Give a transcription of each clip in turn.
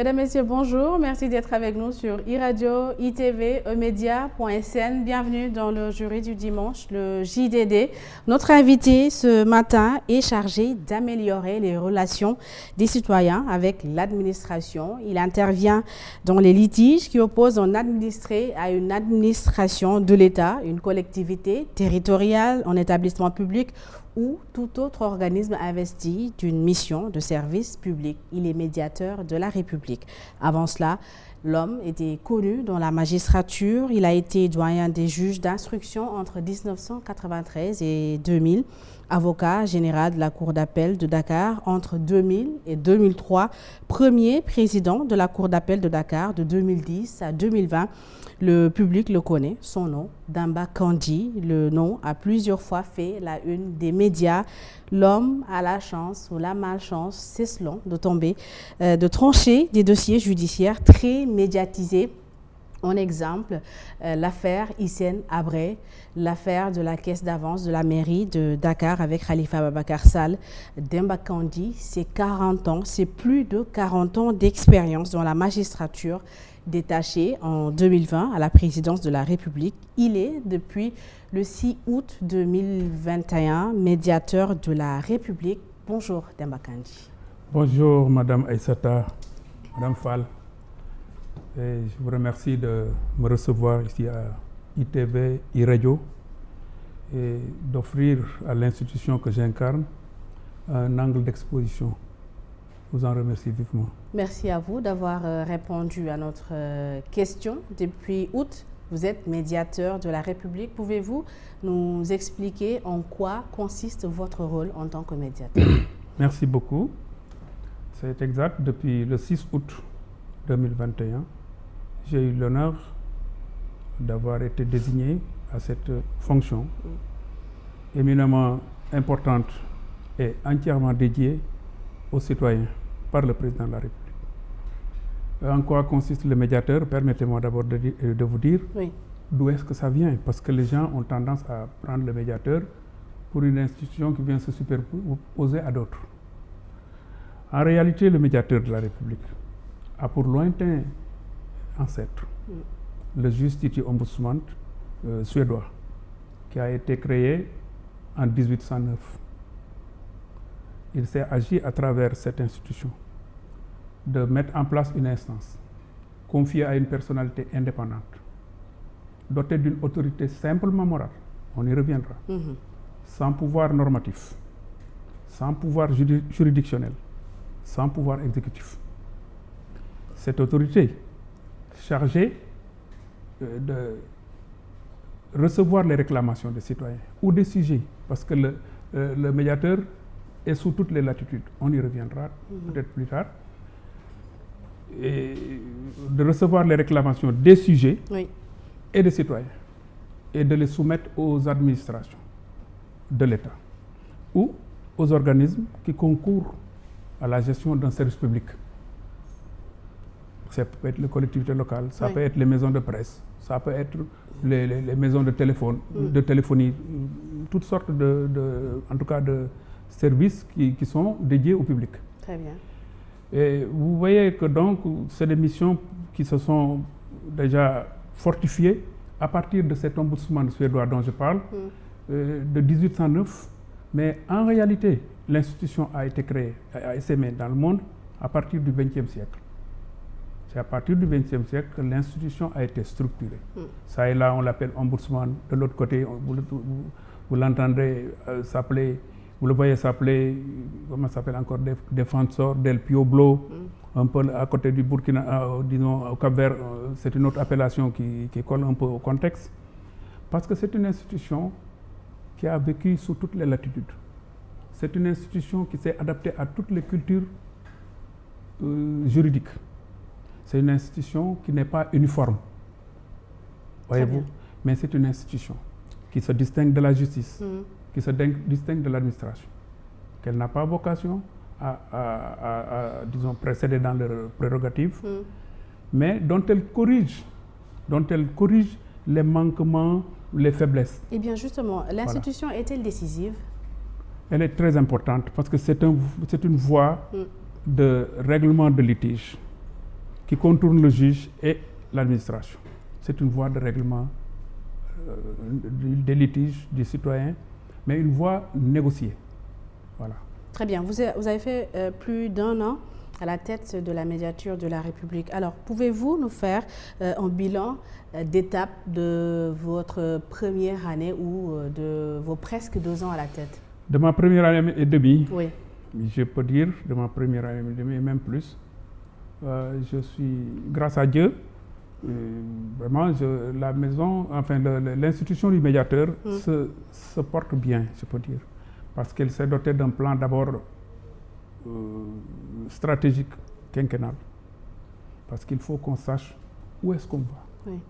Mesdames, Messieurs, bonjour. Merci d'être avec nous sur iRadio, ITV, emedia.sn. Bienvenue dans le jury du dimanche, le JDD. Notre invité ce matin est chargé d'améliorer les relations des citoyens avec l'administration. Il intervient dans les litiges qui opposent un administré à une administration de l'État, une collectivité territoriale, un établissement public ou tout autre organisme investi d'une mission de service public. Il est médiateur de la République. Avant cela, l'homme était connu dans la magistrature. Il a été doyen des juges d'instruction entre 1993 et 2000, avocat général de la Cour d'appel de Dakar entre 2000 et 2003, premier président de la Cour d'appel de Dakar de 2010 à 2020. Le public le connaît, son nom, Demba Kandji. Le nom a plusieurs fois fait la une des médias. L'homme a la chance ou la malchance, c'est selon, de trancher des dossiers judiciaires très médiatisés. En exemple, l'affaire Hissène Habré, l'affaire de la caisse d'avance de la mairie de Dakar avec Khalifa Ababacar Sall. Demba Kandji, c'est 40 ans, c'est plus de 40 ans d'expérience dans la magistrature. Détaché en 2020 à la présidence de la République, il est depuis le 6 août 2021 médiateur de la République. Bonjour Demba Kandji. Bonjour Madame Aïssata, Madame Fall. Et je vous remercie de me recevoir ici à ITV, iRadio et d'offrir à l'institution que j'incarne un angle d'exposition. Je vous en remercie vivement. Merci à vous d'avoir répondu à notre question. Depuis août, vous êtes médiateur de la République. Pouvez-vous nous expliquer en quoi consiste votre rôle en tant que médiateur? Merci beaucoup. C'est exact. Depuis le 6 août 2021, j'ai eu l'honneur d'avoir été désigné à cette fonction éminemment importante et entièrement dédiée aux citoyens par le président de la République. En quoi consiste le médiateur? Permettez-moi d'abord de vous dire d'où est-ce que ça vient, parce que les gens ont tendance à prendre le médiateur pour une institution qui vient se superposer à d'autres. En réalité, le médiateur de la République a pour lointain ancêtre le Justitie Ombudsman suédois, qui a été créé en 1809. Il s'est agi à travers cette institution de mettre en place une instance confiée à une personnalité indépendante, dotée d'une autorité simplement morale, on y reviendra, sans pouvoir normatif, sans pouvoir juridictionnel, sans pouvoir exécutif. Cette autorité chargée de recevoir les réclamations des citoyens ou des sujets, parce que le médiateur est sous toutes les latitudes, on y reviendra peut-être plus tard, et de recevoir les réclamations des sujets et des citoyens et de les soumettre aux administrations de l'État ou aux organismes qui concourent à la gestion d'un service public. Ça peut être les collectivités locales, ça peut être les maisons de presse, ça peut être les maisons de téléphone, de téléphonie, toutes sortes en tout cas de services qui sont dédiés au public. Très bien. Et vous voyez que donc c'est des missions qui se sont déjà fortifiées à partir de cet ombudsman suédois dont je parle, de 1809. Mais en réalité, l'institution a été créée, a essaimé dans le monde à partir du XXe siècle. C'est à partir du XXe siècle que l'institution a été structurée. Ça et là, on l'appelle ombudsman. De l'autre côté, vous l'entendrez s'appeler, vous le voyez s'appeler, comment ça s'appelle encore, Defensor del Pueblo, un peu à côté du Burkina, disons au Cap-Vert, c'est une autre appellation qui colle un peu au contexte. Parce que c'est une institution qui a vécu sous toutes les latitudes. C'est une institution qui s'est adaptée à toutes les cultures juridiques. C'est une institution qui n'est pas uniforme, voyez-vous, mais c'est une institution qui se distingue de la justice, qui se distingue de l'administration, qu'elle n'a pas vocation à disons, précéder dans leurs prérogatives, mais dont elle corrige les manquements, les faiblesses. Eh bien justement, l'institution est-elle décisive? Elle est très importante parce que c'est une voie de règlement de litige. qui contourne le juge et l'administration. C'est une voie de règlement des litiges du citoyen, mais une voie négociée. Voilà. Très bien. Vous avez fait plus d'1 an à la tête de la médiature de la République. Alors, pouvez-vous nous faire un bilan d'étape de votre première année ou de vos presque 2 ans à la tête? De ma première année et demie, oui. Je peux dire, de ma première année et demie, et même plus, je suis, grâce à Dieu, vraiment, la maison, enfin l'institution du médiateur se porte bien, je peux dire, parce qu'elle s'est dotée d'un plan d'abord stratégique, quinquennal, parce qu'il faut qu'on sache où est-ce qu'on va. Oui.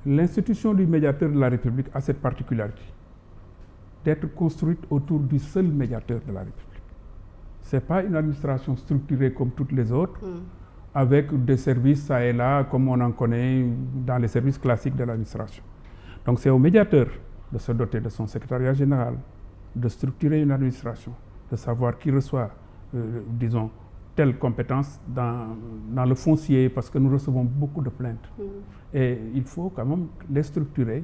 L'institution du médiateur de la République a cette particularité d'être construite autour du seul médiateur de la République. Ce n'est pas une administration structurée comme toutes les autres, avec des services ça et là, comme on en connaît dans les services classiques de l'administration. Donc c'est au médiateur de se doter de son secrétariat général, de structurer une administration, de savoir qui reçoit, disons, telle compétence dans le foncier, parce que nous recevons beaucoup de plaintes. Et il faut quand même les structurer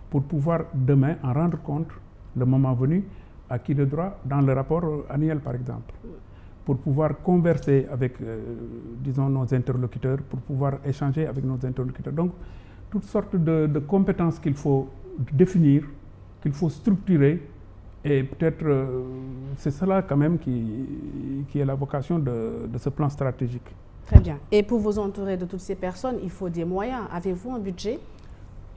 pour pouvoir demain en rendre compte, le moment venu, à qui de droit dans le rapport annuel, par exemple, pour pouvoir converser avec, disons, nos interlocuteurs, pour pouvoir échanger avec nos interlocuteurs. Donc, toutes sortes de compétences qu'il faut définir, qu'il faut structurer, et peut-être c'est cela quand même qui est la vocation de ce plan stratégique. Très bien. Et pour vous entourer de toutes ces personnes, il faut des moyens. Avez-vous un budget?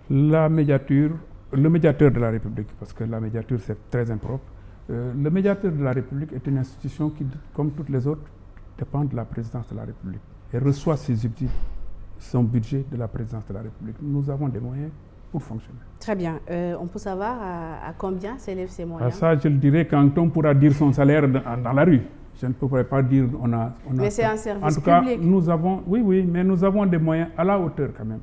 La médiature, le médiateur de la République, parce que la médiature c'est très impropre, le médiateur de la République est une institution qui, comme toutes les autres, dépend de la présidence de la République et reçoit son budget de la présidence de la République. Nous avons des moyens pour fonctionner. Très bien. On peut savoir à combien s'élèvent ces moyens? Ça, je le dirai quand on pourra dire son salaire dans la rue. Je ne pourrais pas dire on a mais c'est un service public. En tout cas, nous avons, oui, mais nous avons des moyens à la hauteur quand même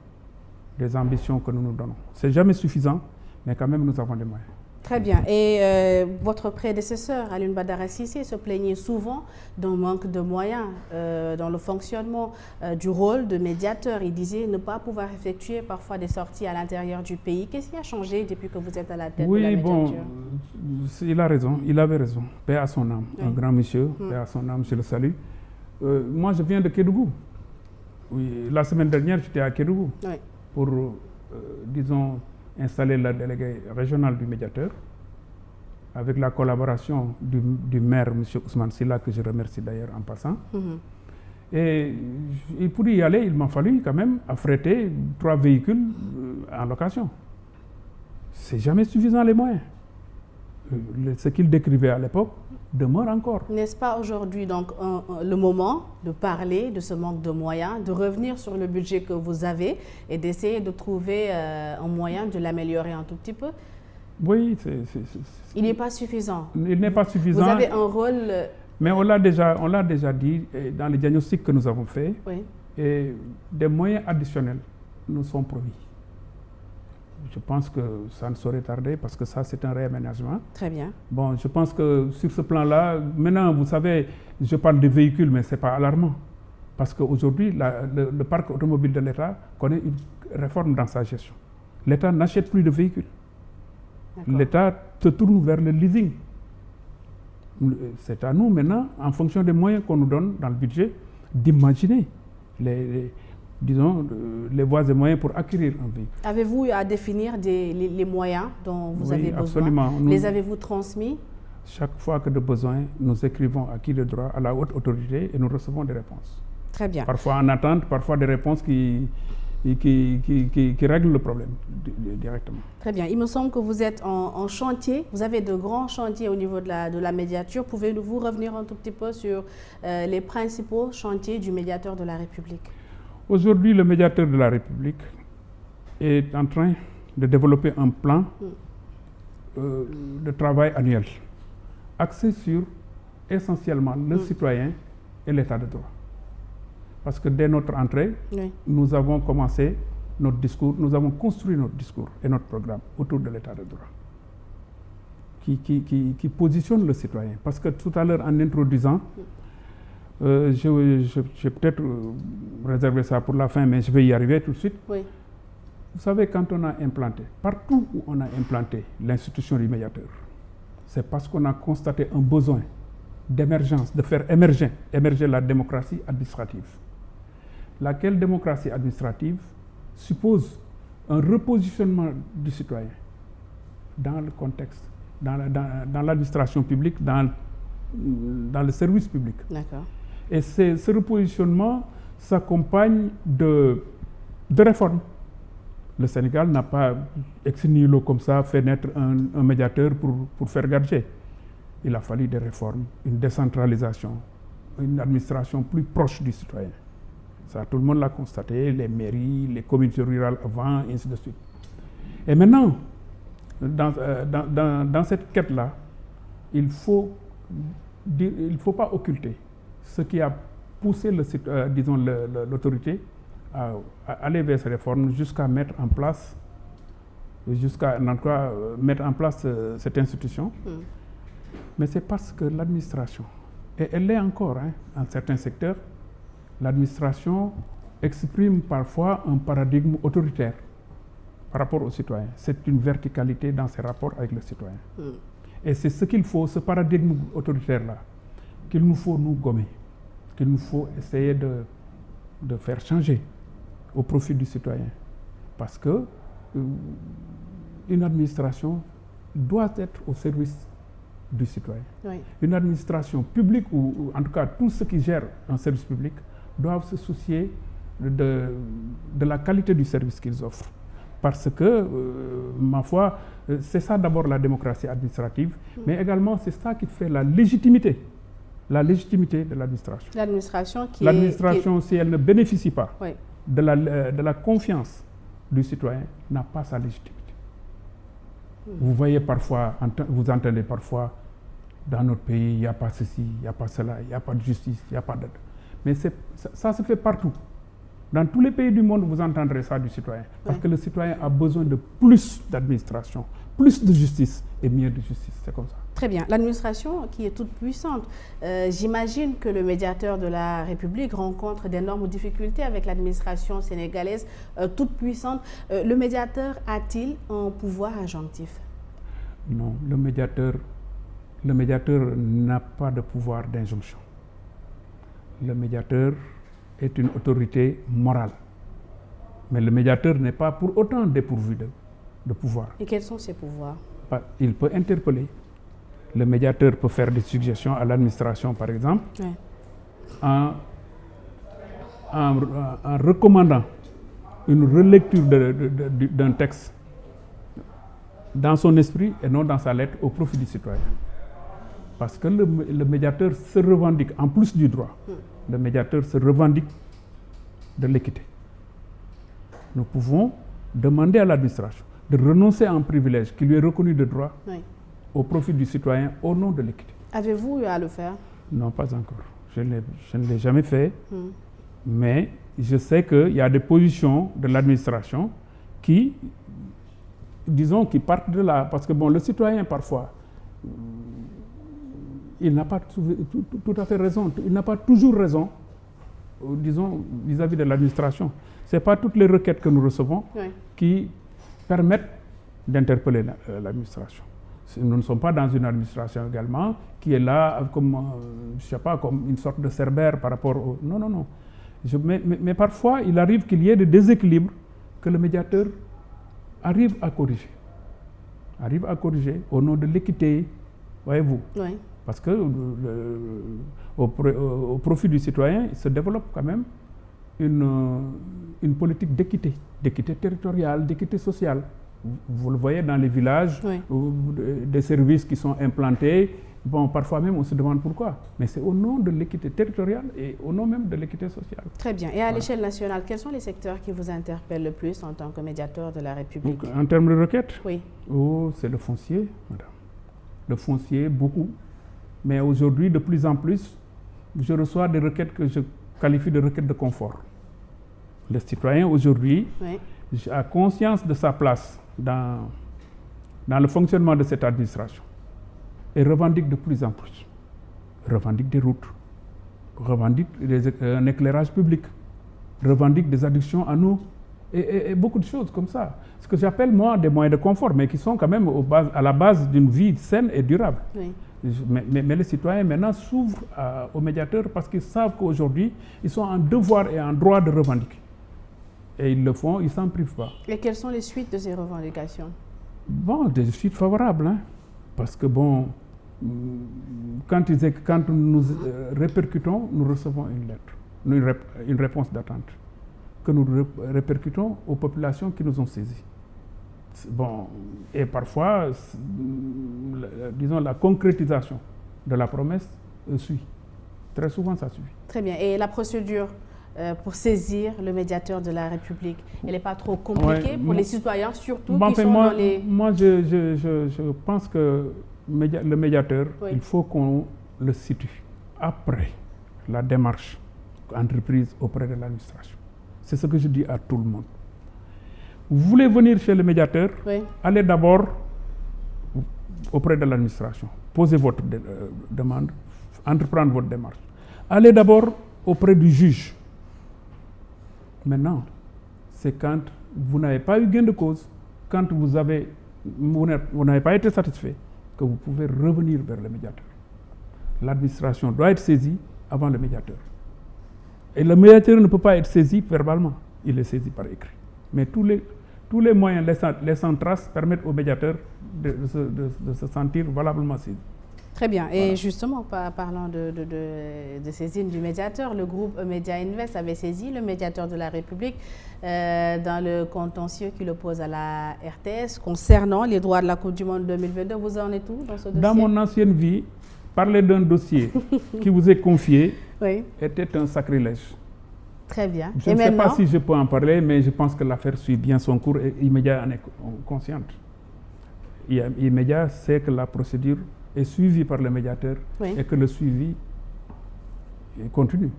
des ambitions que nous nous donnons. C'est jamais suffisant, mais quand même nous avons des moyens. Très bien. Et votre prédécesseur, Alioune Badara Cissé, se plaignait souvent d'un manque de moyens dans le fonctionnement du rôle de médiateur. Il disait ne pas pouvoir effectuer parfois des sorties à l'intérieur du pays. Qu'est-ce qui a changé depuis que vous êtes à la tête de la médiature? Oui, bon, il a raison, il avait raison. Paix à son âme, un grand monsieur, paix à son âme, je le salue. Moi, je viens de Kédougou. Oui, la semaine dernière, j'étais à Kédougou pour, disons, installer la déléguée régionale du médiateur avec la collaboration du maire, M. Ousmane Silla, que je remercie d'ailleurs en passant. Et pour y aller, il m'a fallu quand même affréter 3 véhicules en location. C'est jamais suffisant les moyens. Ce qu'il décrivait à l'époque demeure encore. N'est-ce pas aujourd'hui donc le moment de parler de ce manque de moyens, de revenir sur le budget que vous avez et d'essayer de trouver un moyen de l'améliorer un tout petit peu? Oui, il n'est pas suffisant. Il n'est pas suffisant. Vous avez un rôle... Mais on l'a déjà dit dans les diagnostics que nous avons faits, et des moyens additionnels nous sont promis. Je pense que ça ne saurait tarder parce que ça, c'est un réaménagement. Très bien. Bon, je pense que sur ce plan-là, maintenant, vous savez, je parle de véhicules, mais ce n'est pas alarmant. Parce qu'aujourd'hui, le parc automobile de l'État connaît une réforme dans sa gestion. L'État n'achète plus de véhicules. L'État se tourne vers le leasing. C'est à nous maintenant, en fonction des moyens qu'on nous donne dans le budget, d'imaginer disons, les voies et moyens pour acquérir un véhicule. Avez-vous à définir les moyens dont vous avez besoin? Absolument. Les avez-vous transmis? Chaque fois que de besoin, nous écrivons à qui de droit, à la haute autorité, et nous recevons des réponses. Très bien. Parfois en attente, parfois des réponses qui règlent le problème directement. Très bien. Il me semble que vous êtes en chantier. Vous avez de grands chantiers au niveau de la médiature. Pouvez-vous revenir un tout petit peu sur les principaux chantiers du médiateur de la République? Aujourd'hui, le médiateur de la République est en train de développer un plan de travail annuel axé sur essentiellement le citoyen et l'état de droit. Parce que dès notre entrée, nous avons commencé notre discours, nous avons construit notre discours et notre programme autour de l'état de droit qui positionne le citoyen. Parce que tout à l'heure, en introduisant, Je peut-être réserver ça pour la fin, mais je vais y arriver tout de suite. Oui. Vous savez, quand on a implanté, partout où on a implanté l'institution du médiateur, c'est parce qu'on a constaté un besoin d'émergence, de faire émerger la démocratie administrative. Laquelle démocratie administrative suppose un repositionnement du citoyen dans le contexte, dans l'administration publique, dans le service public. D'accord. Et ce repositionnement s'accompagne de réformes. Le Sénégal n'a pas ex nihilo comme ça fait naître un médiateur pour faire garder. Il a fallu des réformes, une décentralisation, une administration plus proche du citoyen. Ça, tout le monde l'a constaté, les mairies, les communautés rurales avant, et ainsi de suite. Et maintenant, dans cette quête-là, il ne faut pas occulter ce qui a poussé l'autorité à aller vers ces réformes jusqu'à mettre en place, cette institution. Mais c'est parce que l'administration, et elle l'est encore, dans certains secteurs, l'administration exprime parfois un paradigme autoritaire par rapport aux citoyens. C'est une verticalité dans ses rapports avec le citoyen. Et c'est ce qu'il faut, ce paradigme autoritaire-là, qu'il nous faut nous gommer, qu'il nous faut essayer de faire changer au profit du citoyen. Parce que une administration doit être au service du citoyen. Oui. Une administration publique, ou en tout cas tous ceux qui gèrent un service public, doivent se soucier de la qualité du service qu'ils offrent. Parce que, ma foi, c'est ça d'abord la démocratie administrative, mais également c'est ça qui fait la légitimité de l'administration. L'administration, si elle ne bénéficie pas de la confiance du citoyen, n'a pas sa légitimité. Vous voyez parfois, vous entendez parfois, dans notre pays, il n'y a pas ceci, il n'y a pas cela, il n'y a pas de justice, il n'y a pas de... Mais ça se fait partout. Dans tous les pays du monde, vous entendrez ça du citoyen. Parce que le citoyen a besoin de plus d'administration, plus de justice et mieux de justice. C'est comme ça. Très bien. L'administration qui est toute puissante, j'imagine que le médiateur de la République rencontre d'énormes difficultés avec l'administration sénégalaise toute puissante. Le médiateur a-t-il un pouvoir injonctif? Non, le médiateur n'a pas de pouvoir d'injonction. Le médiateur est une autorité morale. Mais le médiateur n'est pas pour autant dépourvu de pouvoir. Et quels sont ses pouvoirs? Il peut interpeller. Le médiateur peut faire des suggestions à l'administration, par exemple, en recommandant une relecture d'un texte dans son esprit et non dans sa lettre au profit du citoyen. Parce que le médiateur se revendique, en plus du droit, le médiateur se revendique de l'équité. Nous pouvons demander à l'administration de renoncer à un privilège qui lui est reconnu de droit au profit du citoyen au nom de l'équité. Avez-vous eu à le faire? Non, pas encore. Je ne l'ai jamais fait, mais je sais qu'il y a des positions de l'administration qui, disons, qui partent de là. Parce que bon, le citoyen, parfois, il n'a pas tout à fait raison. Il n'a pas toujours raison, disons, vis-à-vis de l'administration. Ce n'est pas toutes les requêtes que nous recevons qui permettent d'interpeller l'administration. Nous ne sommes pas dans une administration également qui est là comme, je sais pas, comme une sorte de cerbère par rapport au... Non, non, non. Mais parfois, il arrive qu'il y ait des déséquilibres que le médiateur arrive à corriger. Arrive à corriger au nom de l'équité, voyez-vous. Oui. Parce que au profit du citoyen, il se développe quand même une politique d'équité territoriale, d'équité sociale. Vous le voyez dans les villages, des services qui sont implantés. Bon, parfois même, on se demande pourquoi. Mais c'est au nom de l'équité territoriale et au nom même de l'équité sociale. Très bien. Et à l'échelle nationale, quels sont les secteurs qui vous interpellent le plus en tant que médiateur de la République? Donc, en termes de requêtes? Oui. Oh, c'est le foncier, madame. Le foncier, beaucoup. Mais aujourd'hui, de plus en plus, je reçois des requêtes que je qualifie de requêtes de confort. Le citoyen, aujourd'hui, a conscience de sa place dans le fonctionnement de cette administration et revendique de plus en plus. Revendique des routes, revendiquent un éclairage public, revendiquent des adductions en eau et beaucoup de choses comme ça. Ce que j'appelle moi des moyens de confort, mais qui sont quand même à la base d'une vie saine et durable. Oui. Mais les citoyens maintenant s'ouvrent aux médiateurs parce qu'ils savent qu'aujourd'hui, ils sont en devoir et en droit de revendiquer. Et ils le font, ils ne s'en privent pas. Et quelles sont les suites de ces revendications? Bon, des suites favorables, hein, parce que bon, quand nous répercutons, nous recevons une lettre, une réponse d'attente, que nous répercutons aux populations qui nous ont saisis. Bon, et parfois, disons, la concrétisation de la promesse suit. Très souvent, ça suit. Très bien. Et la procédure pour saisir le médiateur de la République, elle n'est pas trop compliquée pour les citoyens, surtout qui sont dans les... Moi, je pense que le médiateur, il faut qu'on le situe après la démarche entreprise auprès de l'administration. C'est ce que je dis à tout le monde. Vous voulez venir chez le médiateur, allez d'abord auprès de l'administration, posez votre demande, entreprendre votre démarche. Allez d'abord auprès du juge. Maintenant, c'est quand vous n'avez pas eu gain de cause, quand vous n'avez pas été satisfait, que vous pouvez revenir vers le médiateur. L'administration doit être saisie avant le médiateur. Et le médiateur ne peut pas être saisi verbalement, il est saisi par écrit. Mais tous les moyens laissant trace permettent au médiateur de se sentir valablement saisi. Très bien. Et justement, parlant de saisine du médiateur, le groupe Media Invest avait saisi le médiateur de la République dans le contentieux qui l'oppose à la RTS concernant les droits de la Coupe du Monde 2022. Vous en êtes où dans ce dossier? Dans mon ancienne vie, parler d'un dossier qui vous est confié était un sacrilège. Très bien. Je ne sais pas si je peux en parler, mais je pense que l'affaire suit bien son cours et Immédiat en est consciente. Immédiat sait que la procédure est suivie par le médiateur et que le suivi continue.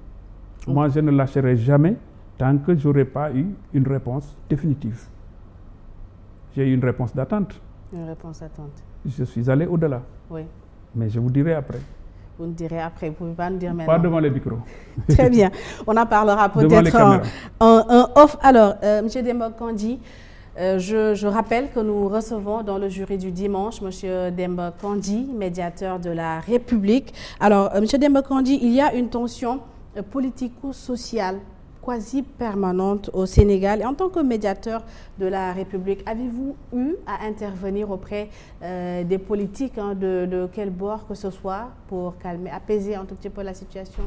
Moi, je ne lâcherai jamais tant que je n'aurai pas eu une réponse définitive. J'ai eu une réponse d'attente. Une réponse d'attente. Je suis allé au-delà. Oui. Mais je vous dirai après. Vous nous direz après, vous ne pouvez pas nous dire maintenant. Pas devant les micros. Très bien. On en parlera peut-être en off. Alors, M. Demba Kandji, je rappelle que nous recevons dans le jury du dimanche M. Demba Kandji, médiateur de la République. Alors, M. Demba Kandji, il y a une tension politico-sociale quasi permanente au Sénégal. Et en tant que médiateur de la République, avez-vous eu à intervenir auprès des politiques de quel bord que ce soit pour calmer, apaiser un tout petit peu la situation?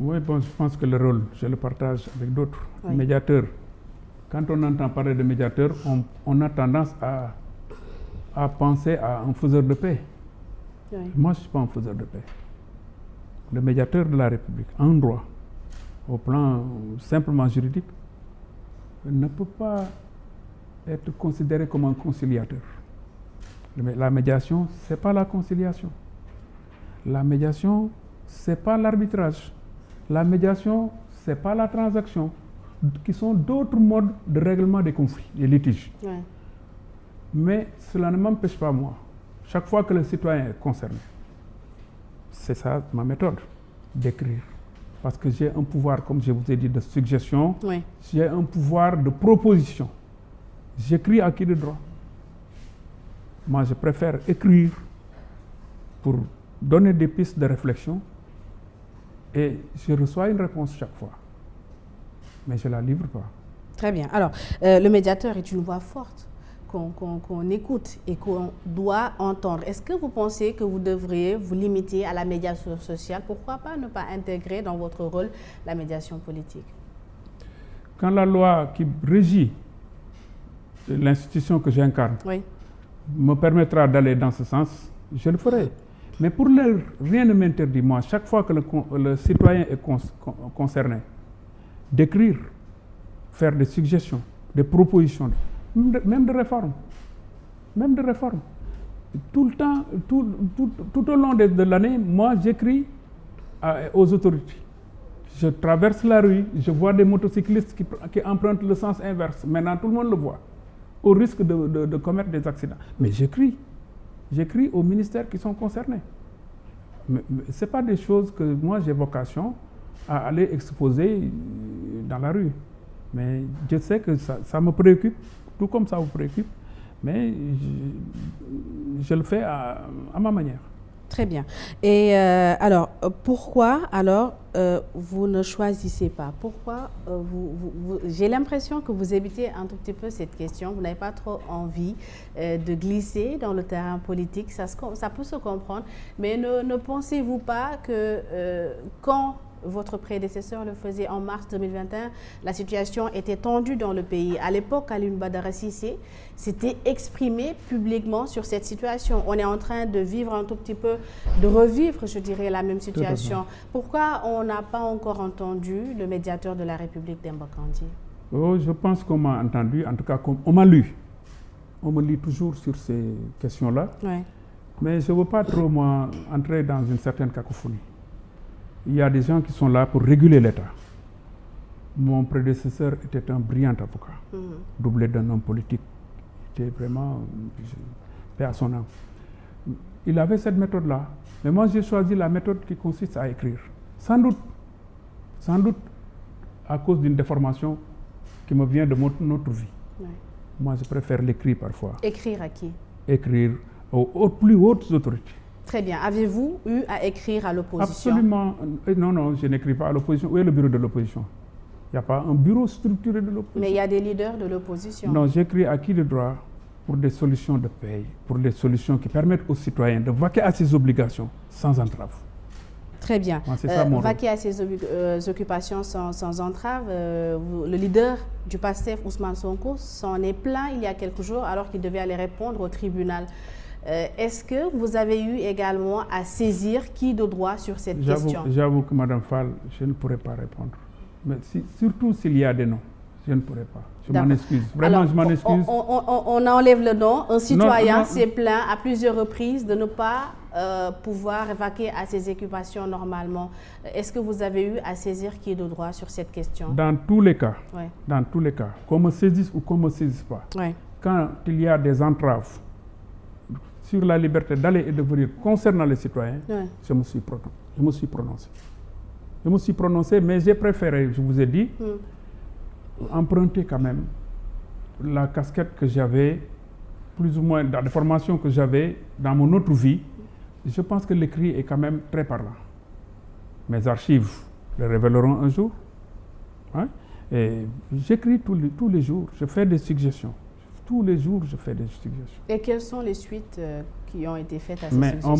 Oui, bon, je pense que le rôle, je le partage avec d'autres. Médiateurs. Quand on entend parler de médiateur, on a tendance à penser à un faiseur de paix. Moi, je ne suis pas un faiseur de paix. Le médiateur de la République, en droit, au plan simplement juridique, ne peut pas être considéré comme un conciliateur. La médiation, ce n'est pas la conciliation. La médiation, ce n'est pas l'arbitrage. La médiation, ce n'est pas la transaction, qui sont d'autres modes de règlement des conflits, des litiges. Mais cela ne m'empêche pas, moi, chaque fois que le citoyen est concerné, c'est ça ma méthode, d'écrire. Parce que j'ai un pouvoir, comme je vous ai dit, de suggestion, j'ai un pouvoir de proposition. J'écris à qui de droit. Moi, je préfère écrire pour donner des pistes de réflexion et je reçois une réponse chaque fois. Mais je ne la livre pas. Très bien. Alors, le médiateur est une voix forte qu'on écoute et qu'on doit entendre. Est-ce que vous pensez que vous devriez vous limiter à la médiation sociale? Pourquoi pas ne pas intégrer dans votre rôle la médiation politique? Quand la loi qui régit l'institution que j'incarne me permettra d'aller dans ce sens, je le ferai. Mais pour l'heure, rien ne m'interdit, moi, chaque fois que le citoyen est concerné, d'écrire, faire des suggestions, des propositions, même de réforme. Même de réforme. Tout le temps, tout au long de l'année, moi, j'écris aux autorités. Je traverse la rue, je vois des motocyclistes qui empruntent le sens inverse. Maintenant, tout le monde le voit, au risque de commettre des accidents. Mais j'écris aux ministères qui sont concernés. Mais ce n'est pas des choses que moi j'ai vocation à aller exposer dans la rue. Mais je sais que ça me préoccupe, tout comme ça vous préoccupe, mais je le fais à ma manière. Très bien. Et alors, pourquoi alors vous ne choisissez pas? Pourquoi j'ai l'impression que vous évitez un tout petit peu cette question. Vous n'avez pas trop envie de glisser dans le terrain politique. Ça peut se comprendre. Mais ne pensez-vous pas que quand votre prédécesseur le faisait en mars 2021, la situation était tendue dans le pays. À l'époque, Alioune Badara Cissé s'était exprimé publiquement sur cette situation. On est en train de vivre un tout petit peu, de revivre, je dirais, la même situation. Pourquoi on n'a pas encore entendu le médiateur de la République, Demba Kandji? Oh, je pense qu'on m'a entendu, en tout cas, on m'a lu. On me lit toujours sur ces questions-là. Ouais. Mais je ne veux pas trop, moi, entrer dans une certaine cacophonie. Il y a des gens qui sont là pour réguler l'État. Mon prédécesseur était un brillant avocat, doublé d'un homme politique. Il était vraiment paix à son âme. Il avait cette méthode-là. Mais moi, j'ai choisi la méthode qui consiste à écrire. Sans doute à cause d'une déformation qui me vient de notre vie. Ouais. Moi, je préfère l'écrit parfois. Écrire à qui? Écrire aux plus hautes autorités. Très bien. Avez-vous eu à écrire à l'opposition? Absolument. Non, je n'écris pas à l'opposition. Où est le bureau de l'opposition? Il n'y a pas un bureau structuré de l'opposition. Mais il y a des leaders de l'opposition. Non, j'écris à qui de droit pour des solutions de paix, pour des solutions qui permettent aux citoyens de vaquer à ses obligations sans entrave. Très bien. Vaquer à ses occupations sans entrave, le leader du PASTEF, Ousmane Sonko, s'en est plaint il y a quelques jours alors qu'il devait aller répondre au tribunal. Est-ce que vous avez eu également à saisir qui de droit sur cette question? J'avoue que Mme Fall, je ne pourrais pas répondre. Mais surtout s'il y a des noms, je ne pourrais pas. Je m'en excuse. Vraiment, alors, je m'en excuse. On enlève le nom. Un citoyen s'est plaint à plusieurs reprises de ne pas pouvoir vaquer à ses occupations normalement. Est-ce que vous avez eu à saisir qui de droit sur cette question? Dans tous les cas, qu'on me saisisse ou qu'on ne me saisisse pas, quand il y a des entraves sur la liberté d'aller et de venir concernant les citoyens, je me suis prononcé. Je me suis prononcé, mais j'ai préféré, je vous ai dit, emprunter quand même la casquette que j'avais, plus ou moins dans les formations que j'avais dans mon autre vie. Je pense que l'écrit est quand même très parlant. Mes archives le révéleront un jour. Hein? Et j'écris tous les jours, je fais des suggestions. Tous les jours, je fais des suggestions. Et quelles sont les suites qui ont été faites à ces suggestions?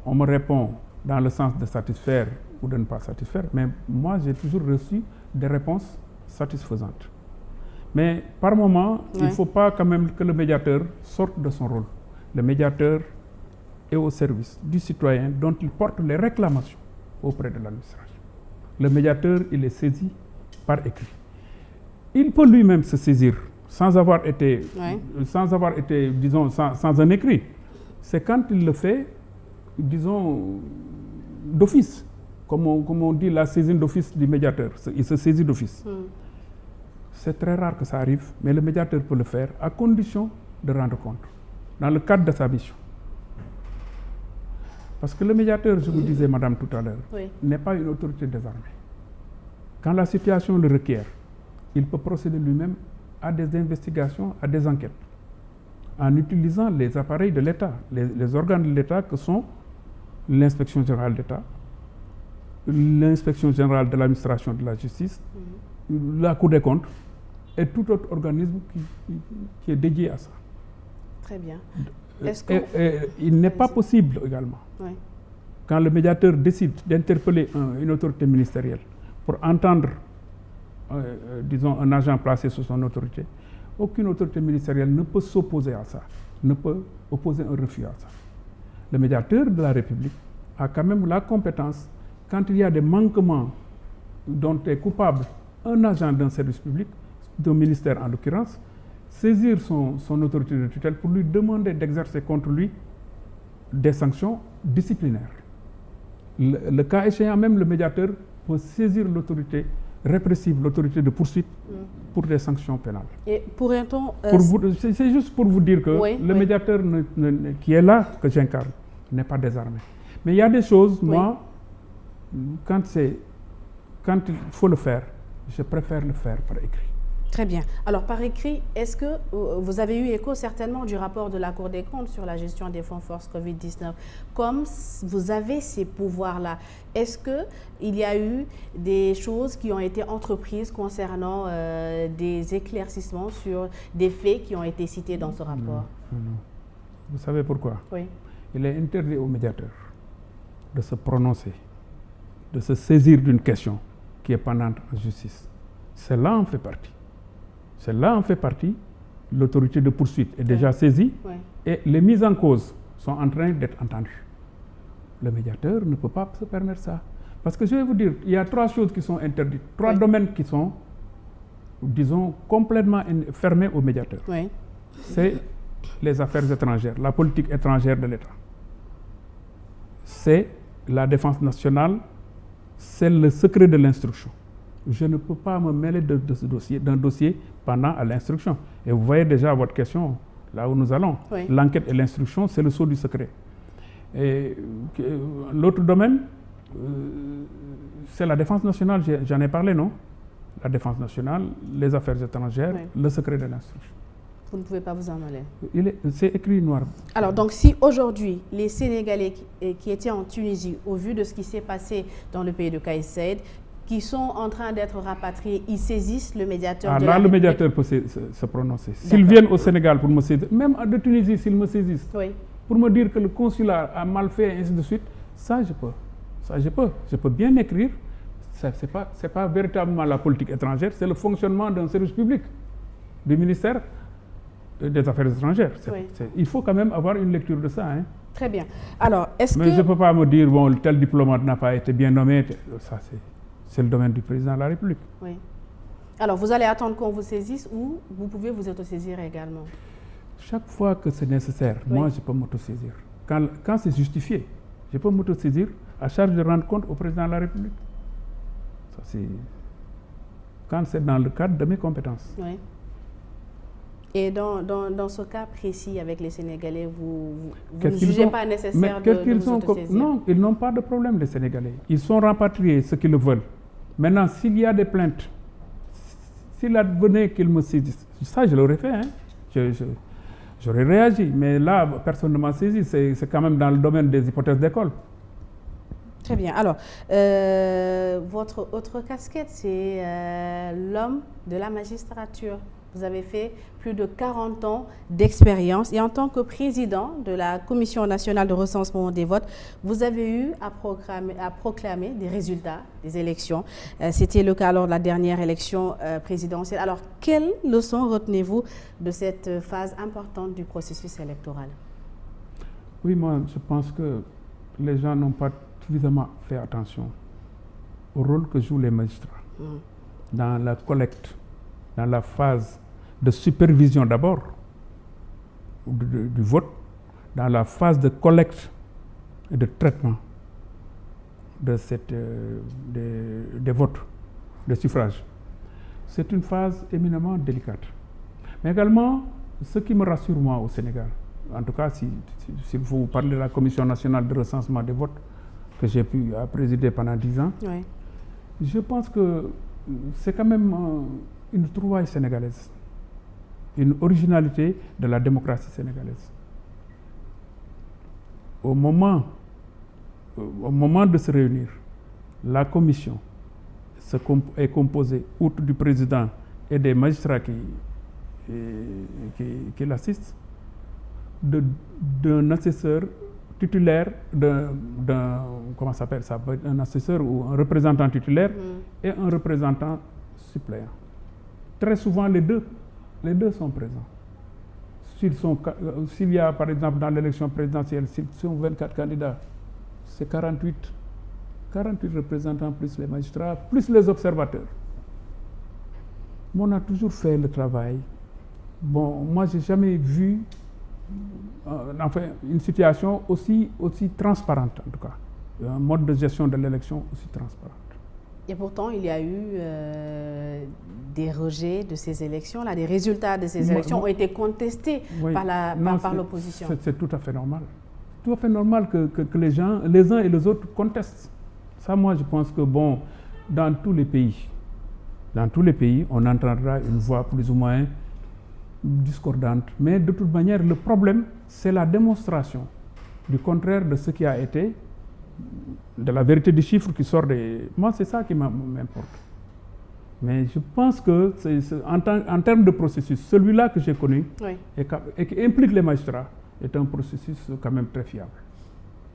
On me répond dans le sens de satisfaire ou de ne pas satisfaire, mais moi, j'ai toujours reçu des réponses satisfaisantes. Mais par moment, il ne faut pas quand même que le médiateur sorte de son rôle. Le médiateur est au service du citoyen dont il porte les réclamations auprès de l'administration. Le médiateur, il est saisi par écrit. Il peut lui-même se saisir sans avoir été, disons, sans un écrit. C'est quand il le fait, disons, d'office, comme on dit la saisine d'office du médiateur. Il se saisit d'office. C'est très rare que ça arrive, mais le médiateur peut le faire à condition de rendre compte, dans le cadre de sa mission. Parce que le médiateur, je vous disais, madame, tout à l'heure, n'est pas une autorité désarmée. Quand la situation le requiert, il peut procéder lui-même à des investigations, à des enquêtes, en utilisant les appareils de l'État, les organes de l'État que sont l'inspection générale d'État, l'inspection générale de l'administration de la justice, la Cour des comptes et tout autre organisme qui est dédié à ça. Très bien. Il n'est pas possible également, quand le médiateur décide d'interpeller une autorité ministérielle pour entendre disons, un agent placé sous son autorité, aucune autorité ministérielle ne peut s'opposer à ça, ne peut opposer un refus à ça. Le médiateur de la République a quand même la compétence, quand il y a des manquements dont est coupable un agent d'un service public, d'un ministère en l'occurrence, saisir son autorité de tutelle pour lui demander d'exercer contre lui des sanctions disciplinaires. Le cas échéant, même le médiateur peut saisir l'autorité répressive, l'autorité de poursuite pour des sanctions pénales. Et pourrait-on... C'est juste pour vous dire que le médiateur qui est là, que j'incarne, n'est pas désarmé. Mais il y a des choses, moi, quand il faut le faire, je préfère le faire par écrit. Très bien. Alors, par écrit, est-ce que vous avez eu écho certainement du rapport de la Cour des comptes sur la gestion des fonds force Covid-19? Comme vous avez ces pouvoirs-là, est-ce qu'il y a eu des choses qui ont été entreprises concernant des éclaircissements sur des faits qui ont été cités dans ce rapport? Non. Vous savez pourquoi? Oui. Il est interdit aux médiateurs de se prononcer, de se saisir d'une question qui est pendante en justice. Cela en fait partie. Cela en fait partie. L'autorité de poursuite est déjà saisie et les mises en cause sont en train d'être entendues. Le médiateur ne peut pas se permettre ça. Parce que je vais vous dire, il y a 3 choses qui sont interdites, 3 domaines qui sont, disons, complètement fermés aux médiateurs. C'est les affaires étrangères, la politique étrangère de l'État. C'est la défense nationale, c'est le secret de l'instruction. Je ne peux pas me mêler d'un dossier pendant à l'instruction. Et vous voyez déjà votre question, là où nous allons. L'enquête et l'instruction, c'est le sceau du secret. Et l'autre domaine, c'est la défense nationale, j'en ai parlé, non? La défense nationale, les affaires étrangères, le secret de l'instruction. Vous ne pouvez pas vous en mêler. C'est écrit noir. Alors, donc, si aujourd'hui, les Sénégalais qui étaient en Tunisie, au vu de ce qui s'est passé dans le pays de Kais Saied, qui sont en train d'être rapatriés, ils saisissent le médiateur de la République. Le médiateur peut se prononcer. S'ils viennent au Sénégal pour me saisir, même de Tunisie, s'ils me saisissent, pour me dire que le consulat a mal fait, et ainsi de suite, ça je peux. Je peux bien écrire. C'est pas véritablement la politique étrangère, c'est le fonctionnement d'un service public, du ministère des Affaires étrangères. Il faut quand même avoir une lecture de ça. Hein. Très bien. Alors, Mais je ne peux pas me dire, bon, tel diplomate n'a pas été bien nommé. Ça, c'est le domaine du président de la République. Alors, vous allez attendre qu'on vous saisisse ou vous pouvez vous autosaisir également? Chaque fois que c'est nécessaire, moi, je peux m'autosaisir. Quand c'est justifié, je peux m'autosaisir à charge de rendre compte au président de la République. Ça, c'est quand c'est dans le cadre de mes compétences. Et dans ce cas précis avec les Sénégalais, vous ne jugez pas nécessaire de vous autosaisir? Non, ils n'ont pas de problème, les Sénégalais. Ils sont rapatriés, ceux qui le veulent. Maintenant, s'il y a des plaintes, s'il advenait qu'ils me saisissent, ça, je l'aurais fait. Hein. J'aurais réagi. Mais là, personne ne m'a saisi. C'est quand même dans le domaine des hypothèses d'école. Très bien. Alors, votre autre casquette, c'est l'homme de la magistrature. Vous avez fait plus de 40 ans d'expérience et en tant que président de la Commission nationale de recensement des votes, vous avez eu à proclamer des résultats des élections. C'était le cas lors de la dernière élection présidentielle. Alors, quelles leçons retenez-vous de cette phase importante du processus électoral? Oui, moi, je pense que les gens n'ont pas suffisamment fait attention au rôle que jouent les magistrats dans la collecte, dans la phase de supervision d'abord du vote, dans la phase de collecte et de traitement de des votes, des suffrages. C'est une phase éminemment délicate. Mais également, ce qui me rassure moi au Sénégal, en tout cas si vous parlez de la Commission nationale de recensement des votes que j'ai pu présider pendant 10 ans, je pense que c'est quand même une trouvaille sénégalaise, une originalité de la démocratie sénégalaise. Au moment de se réunir, la commission est composée, outre du président et des magistrats qui l'assistent, d'un assesseur titulaire, comment ça s'appelle ça, un assesseur ou un représentant titulaire et un représentant suppléant. Très souvent, les deux sont présents. S'il y a, par exemple, dans l'élection présidentielle, s'ils sont 24 candidats, c'est 48 représentants plus les magistrats, plus les observateurs. On a toujours fait le travail. Bon, moi, j'ai jamais vu une situation aussi transparente, en tout cas. Un mode de gestion de l'élection aussi transparent. Et pourtant, il y a eu des rejets de ces élections-là. Les résultats de ces élections ont été contestés par l'opposition. C'est tout à fait normal. tout à fait normal que les gens, les uns et les autres, contestent. Ça, moi, je pense que, bon, dans tous les pays, on entendra une voix plus ou moins discordante. Mais de toute manière, le problème, c'est la démonstration du contraire de ce qui a été, de la vérité des chiffres qui sortent des... Moi, c'est ça qui m'importe. Mais je pense que, en termes de processus, celui-là que j'ai connu, oui, et qui implique les magistrats, est un processus quand même très fiable.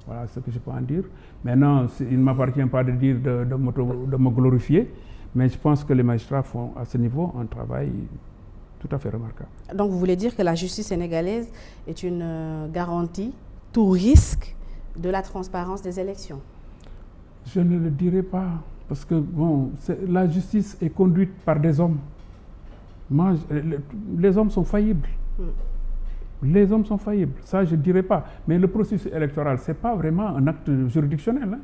Voilà ce que je peux en dire. Maintenant, il ne m'appartient pas de dire, de me glorifier, mais je pense que les magistrats font à ce niveau un travail tout à fait remarquable. Donc vous voulez dire que la justice sénégalaise est une garantie, tout risque, de la transparence des élections? Je ne le dirai pas, parce que bon, la justice est conduite par des hommes. Moi, les hommes sont faillibles. Les hommes sont faillibles, ça je ne dirais pas. Mais le processus électoral, ce n'est pas vraiment un acte juridictionnel. Hein.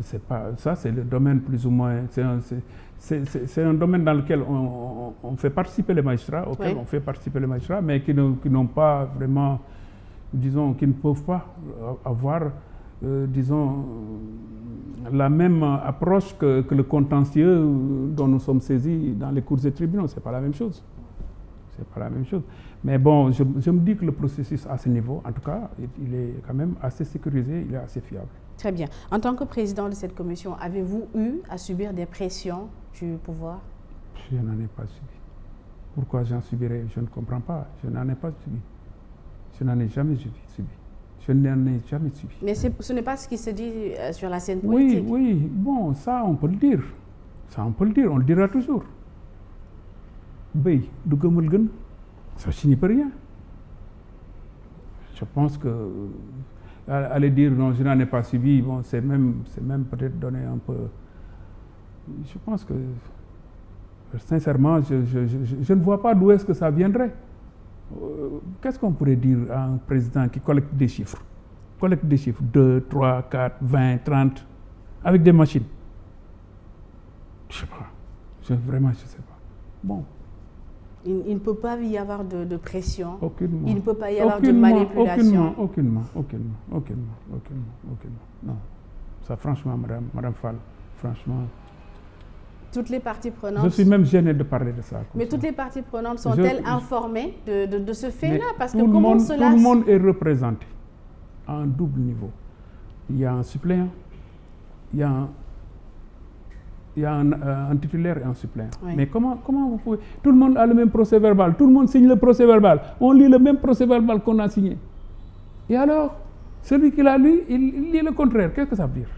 C'est pas, ça, c'est le domaine plus ou moins... C'est un domaine dans lequel on fait participer les magistrats, auquel on fait participer les magistrats, mais qui n'ont pas vraiment, disons, qui ne peuvent pas avoir, disons, la même approche que le contentieux dont nous sommes saisis dans les cours et tribunaux. Ce n'est pas la même chose. C'est pas la même chose. Mais bon, je me dis que le processus à ce niveau, en tout cas, il est quand même assez sécurisé, il est assez fiable. Très bien. En tant que président de cette commission, avez-vous eu à subir des pressions du pouvoir? Je n'en ai pas subi. Pourquoi j'en subirais? Je ne comprends pas. Je n'en ai pas subi. Je n'en ai jamais subi. Je n'en ai jamais subi. Mais ce n'est pas ce qui se dit sur la scène politique. Oui, bon, ça on peut le dire. Ça on peut le dire, on le dira toujours. Ça ne signifie rien. Je pense que aller dire non, je n'en ai pas subi, bon, c'est même peut-être donner un peu. Je pense que, sincèrement, je ne vois pas d'où est-ce que ça viendrait. Qu'est-ce qu'on pourrait dire à un président qui collecte des chiffres? 2, 3, 4, 20, 30, avec des machines. Je ne sais pas. Vraiment, je ne sais pas. Bon. Il ne peut pas y avoir de pression. Aucunement. Il ne peut pas y avoir de manipulation. Aucunement. Non. Ça, franchement, Madame Fall, franchement. Toutes les parties prenantes... Je suis même gêné de parler de ça. Mais toutes les parties prenantes sont-elles informées de ce fait-là? Parce que tout le monde est représenté à un double niveau. Il y a un suppléant, il y a un titulaire et un suppléant. Oui. Mais comment vous pouvez... Tout le monde a le même procès-verbal, tout le monde signe le procès-verbal, on lit le même procès-verbal qu'on a signé. Et alors, celui qui l'a lu, il lit le contraire. Qu'est-ce que ça veut dire?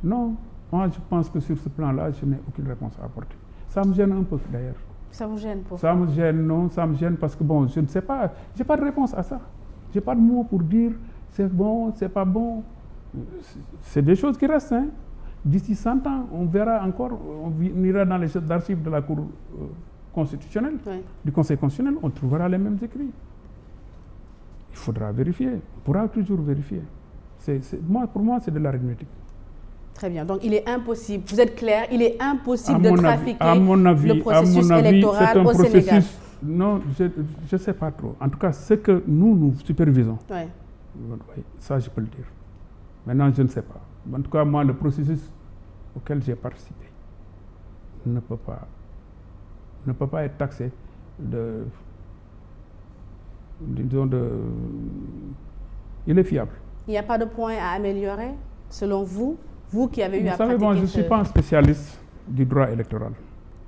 Non, moi je pense que sur ce plan-là, je n'ai aucune réponse à apporter. Ça me gêne un peu d'ailleurs. Ça vous gêne pourquoi? Ça me gêne, non, ça me gêne parce que bon, je ne sais pas, je n'ai pas de réponse à ça. Je n'ai pas de mots pour dire c'est bon, c'est pas bon. C'est des choses qui restent, hein. D'ici 100 ans, on verra encore, on ira dans les archives de la Cour constitutionnelle, du Conseil constitutionnel, on trouvera les mêmes écrits. Il faudra vérifier, on pourra toujours vérifier. Pour moi, c'est de l'arithmétique. Très bien, donc il est impossible, vous êtes clair, il est impossible de trafiquer le processus électoral au Sénégal. Non, je ne sais pas trop. En tout cas, ce que nous supervisons, ça je peux le dire. Maintenant, je ne sais pas. En tout cas, moi, le processus auquel j'ai participé ne peut pas être taxé il est fiable. Il n'y a pas de point à améliorer, selon vous qui avez eu à pratiquer. Vous savez, bon, je ne suis pas un spécialiste du droit électoral.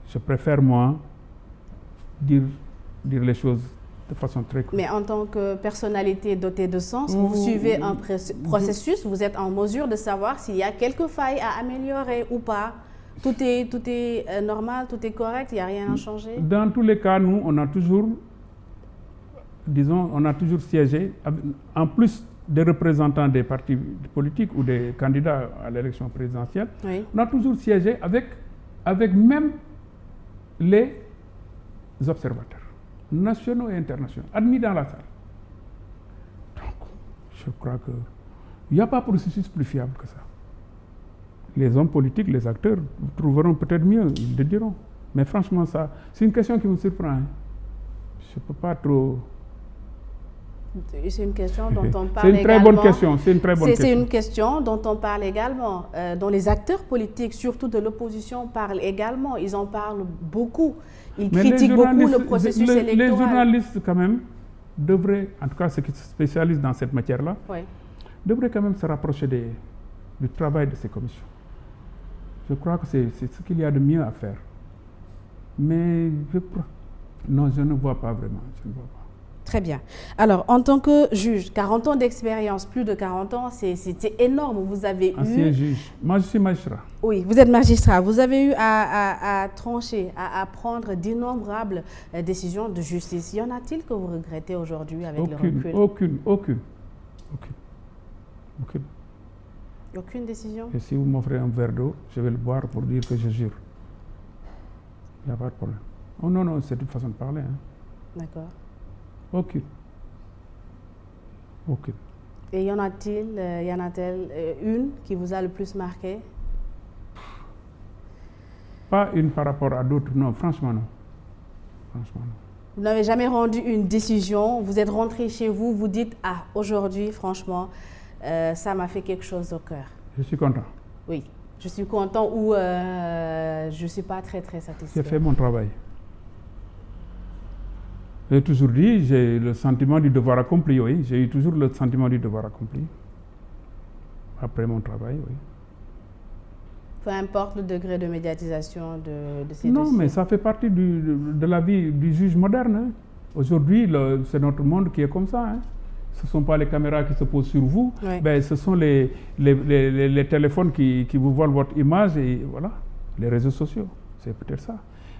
Je préfère, moi, dire les choses de façon très claire. Mais en tant que personnalité dotée de sens, vous suivez un processus, vous êtes en mesure de savoir s'il y a quelques failles à améliorer ou pas. Tout est normal, tout est correct, il n'y a rien à changer. Dans tous les cas, nous, on a toujours siégé, en plus des représentants des partis politiques ou des candidats à l'élection présidentielle, on a toujours siégé avec même les observateurs nationaux et internationaux, admis dans la salle. Donc, je crois qu'il n'y a pas de processus plus fiable que ça. Les hommes politiques, les acteurs, trouveront peut-être mieux, ils le diront. Mais franchement, ça, c'est une question qui me surprend. Hein. Je ne peux pas trop... C'est une question dont on parle également. C'est une très bonne question. C'est une question dont on parle également, dont les acteurs politiques, surtout de l'opposition, parlent également. Ils en parlent beaucoup. Ils critiquent beaucoup le processus électoral. Les journalistes, quand même, devraient, en tout cas ceux qui se spécialisent dans cette matière-là, devraient quand même se rapprocher du travail de ces commissions. Je crois que c'est ce qu'il y a de mieux à faire. Mais non, je ne vois pas vraiment. Je ne vois pas. Très bien. Alors, en tant que juge, 40 ans d'expérience, plus de 40 ans, c'était énorme. Vous avez Ancien juge. Moi, je suis magistrat. Oui, vous êtes magistrat. Vous avez eu à trancher, à prendre d'innombrables décisions de justice. Y en a-t-il que vous regrettez aujourd'hui avec le recul? Aucune. Aucune décision? Et si vous m'offrez un verre d'eau, je vais le boire pour dire que je jure. Il n'y a pas de problème. Oh non, c'est une façon de parler. Hein. D'accord. Aucune. Et y en a-t-elle une qui vous a le plus marqué? Pas une par rapport à d'autres, non, franchement non. Vous n'avez jamais rendu une décision, vous êtes rentré chez vous, vous dites « Ah, aujourd'hui, franchement, ça m'a fait quelque chose au cœur. » Je suis content. Oui, je suis content ou je ne suis pas très satisfait. J'ai fait mon travail. J'ai toujours dit, j'ai le sentiment du devoir accompli, oui. J'ai eu toujours le sentiment du devoir accompli. Après mon travail, oui. Peu importe le degré de médiatisation de ces dossiers. Non, mais ça fait partie de la vie du juge moderne. Hein. Aujourd'hui, c'est notre monde qui est comme ça. Hein. Ce ne sont pas les caméras qui se posent sur vous, ben, ce sont les téléphones qui vous volent votre image et voilà, les réseaux sociaux. C'est peut-être ça.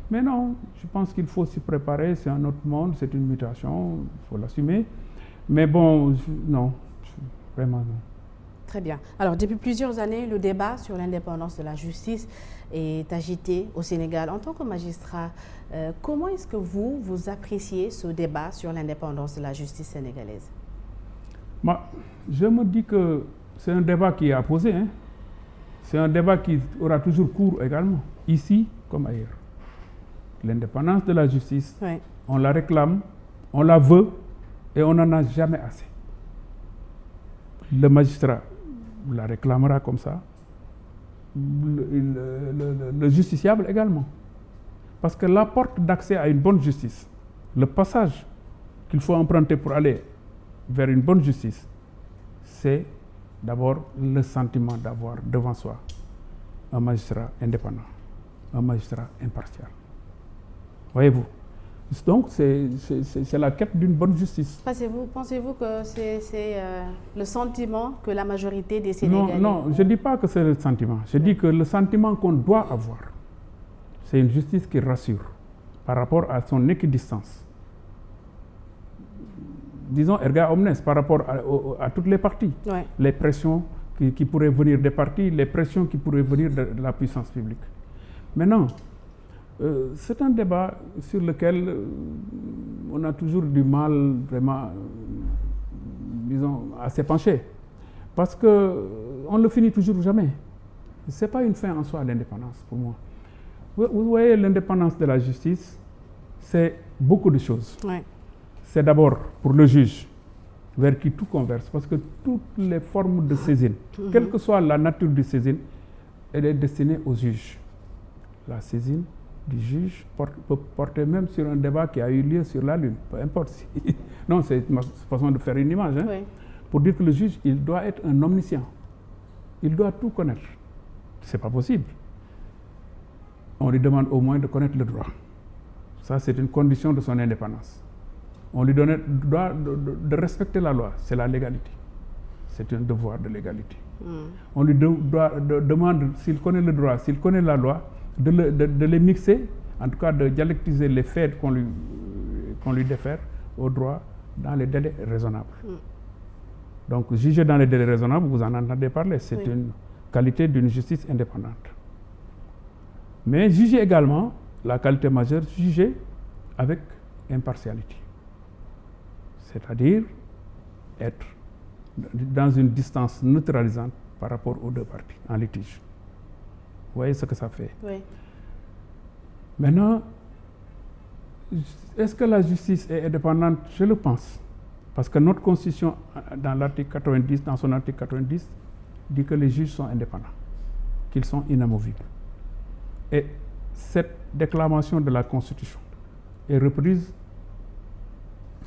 Mais non, je pense qu'il faut s'y préparer, c'est un autre monde, c'est une mutation, il faut l'assumer. Mais bon, non, vraiment non. Très bien. Alors, depuis plusieurs années, le débat sur l'indépendance de la justice est agité au Sénégal. En tant que magistrat, comment est-ce que vous appréciez ce débat sur l'indépendance de la justice sénégalaise? Moi, je me dis que c'est un débat qui est à poser. Hein. C'est un débat qui aura toujours cours également, ici comme ailleurs. L'indépendance de la justice, on la réclame, on la veut et on n'en a jamais assez. Le magistrat la réclamera comme ça, le justiciable également. Parce que la porte d'accès à une bonne justice, le passage qu'il faut emprunter pour aller vers une bonne justice, c'est d'abord le sentiment d'avoir devant soi un magistrat indépendant, un magistrat impartial. Voyez-vous? Donc, c'est la quête d'une bonne justice. Pensez-vous que c'est le sentiment que la majorité des Sénégalais... Non, je ne dis pas que c'est le sentiment. Je dis que le sentiment qu'on doit avoir, c'est une justice qui rassure par rapport à son équidistance. Disons, erga omnes, par rapport à toutes les parties. Les pressions qui pourraient venir des partis, les pressions qui pourraient venir de la puissance publique. Maintenant, c'est un débat sur lequel on a toujours du mal vraiment, disons, à s'épancher. Parce qu'on ne le finit toujours jamais. Ce n'est pas une fin en soi, l'indépendance, pour moi. Vous voyez, l'indépendance de la justice, c'est beaucoup de choses. C'est d'abord pour le juge, vers qui tout converse, parce que toutes les formes de saisine, quelle que soit la nature de saisine, elle est destinée aux juges. La saisine du juge peut porter même sur un débat qui a eu lieu sur la Lune, peu importe. Non, c'est ma façon de faire une image. Hein, pour dire que le juge, il doit être un omniscient. Il doit tout connaître. Ce n'est pas possible. On lui demande au moins de connaître le droit. Ça, c'est une condition de son indépendance. On lui doit de respecter la loi, c'est la légalité. C'est un devoir de légalité. On lui demande, s'il connaît le droit, s'il connaît la loi, de les mixer, en tout cas de dialectiser les faits qu'on lui défère au droit dans les délais raisonnables. Donc, juger dans les délais raisonnables, vous en entendez parler, c'est une qualité d'une justice indépendante. Mais juger également, la qualité majeure, juger avec impartialité. C'est-à-dire être dans une distance neutralisante par rapport aux deux parties en litige. Vous voyez ce que ça fait? Maintenant, est-ce que la justice est indépendante? Je le pense. Parce que notre Constitution, dans l'article 90, dans son article 90, dit que les juges sont indépendants, qu'ils sont inamovibles. Et cette déclamation de la Constitution est reprise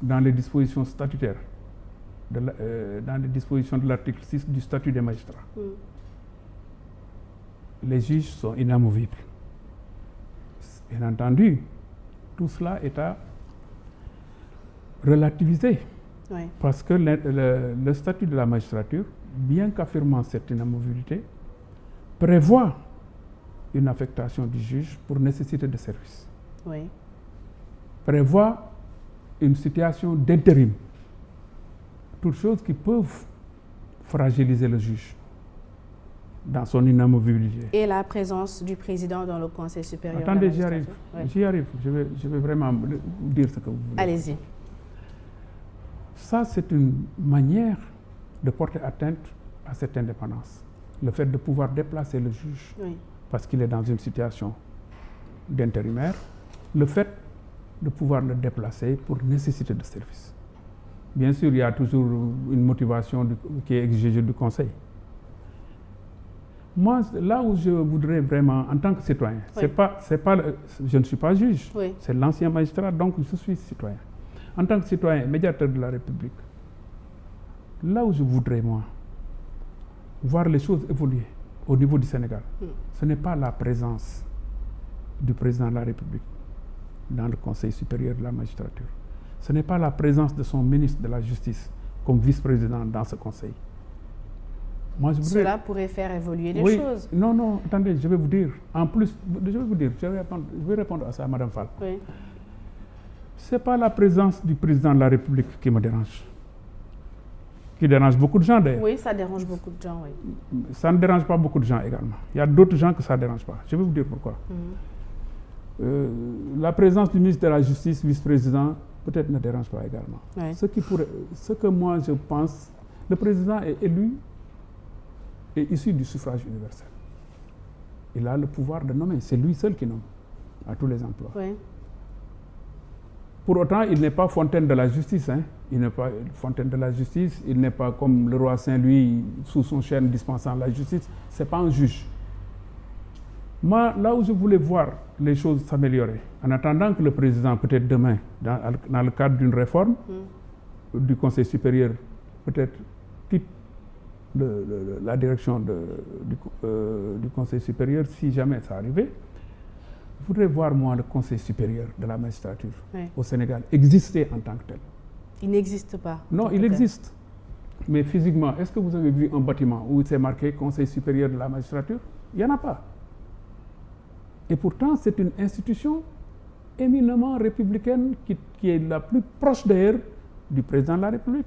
dans les dispositions statutaires, dans les dispositions de l'article 6 du statut des magistrats. Les juges sont inamovibles. Bien entendu, tout cela est à relativiser. Oui. Parce que le statut de la magistrature, bien qu'affirmant cette inamovibilité, prévoit une affectation du juge pour nécessité de service. Oui. Prévoit une situation d'intérim. Toutes choses qui peuvent fragiliser le juge dans son inamovibilité. Et la présence du président dans le Conseil supérieur. Attendez, j'y arrive. Oui. J'y arrive. Je vais vraiment dire ce que vous voulez. Allez-y. Ça, c'est une manière de porter atteinte à cette indépendance. Le fait de pouvoir déplacer le juge, oui, parce qu'il est dans une situation d'intérimaire, le fait de pouvoir le déplacer pour nécessité de service. Bien sûr, il y a toujours une motivation qui est exigée du Conseil. Moi, là où je voudrais vraiment, en tant que citoyen, oui, je ne suis pas juge, oui, c'est l'ancien magistrat, donc je suis citoyen. En tant que citoyen, médiateur de la République, là où je voudrais, moi, voir les choses évoluer au niveau du Sénégal, ce n'est pas la présence du président de la République dans le Conseil supérieur de la magistrature. Ce n'est pas la présence de son ministre de la Justice comme vice-président dans ce Conseil. Moi, je voudrais... Cela pourrait faire évoluer les choses. Non, non, attendez, je vais vous dire. En plus, je vais répondre à ça, Madame Fall. Oui. Ce n'est pas la présence du président de la République qui me dérange. Qui dérange beaucoup de gens d'ailleurs. Oui, ça dérange beaucoup de gens, oui. Ça ne dérange pas beaucoup de gens également. Il y a d'autres gens que ça ne dérange pas. Je vais vous dire pourquoi. La présence du ministre de la Justice, vice-président, peut-être ne dérange pas également. Oui. Ce que moi je pense, le président est élu et issu du suffrage universel. Il a le pouvoir de nommer. C'est lui seul qui nomme à tous les emplois. Oui. Pour autant, il n'est pas fontaine de la justice. Hein. Il n'est pas fontaine de la justice. Il n'est pas comme le roi Saint-Louis sous son chêne dispensant la justice. Ce n'est pas un juge. Moi, là où je voulais voir les choses s'améliorer, en attendant que le président, peut-être demain, dans le cadre d'une réforme du Conseil supérieur, peut-être quitte la direction du Conseil supérieur, si jamais ça arrivait, je voudrais voir, moi, le Conseil supérieur de la magistrature, oui, au Sénégal exister en tant que tel. Il n'existe pas. Non, il existe. Mais physiquement, est-ce que vous avez vu un bâtiment où c'est marqué Conseil supérieur de la magistrature? Il n'y en a pas. Et pourtant, c'est une institution éminemment républicaine qui est la plus proche d'ailleurs du président de la République.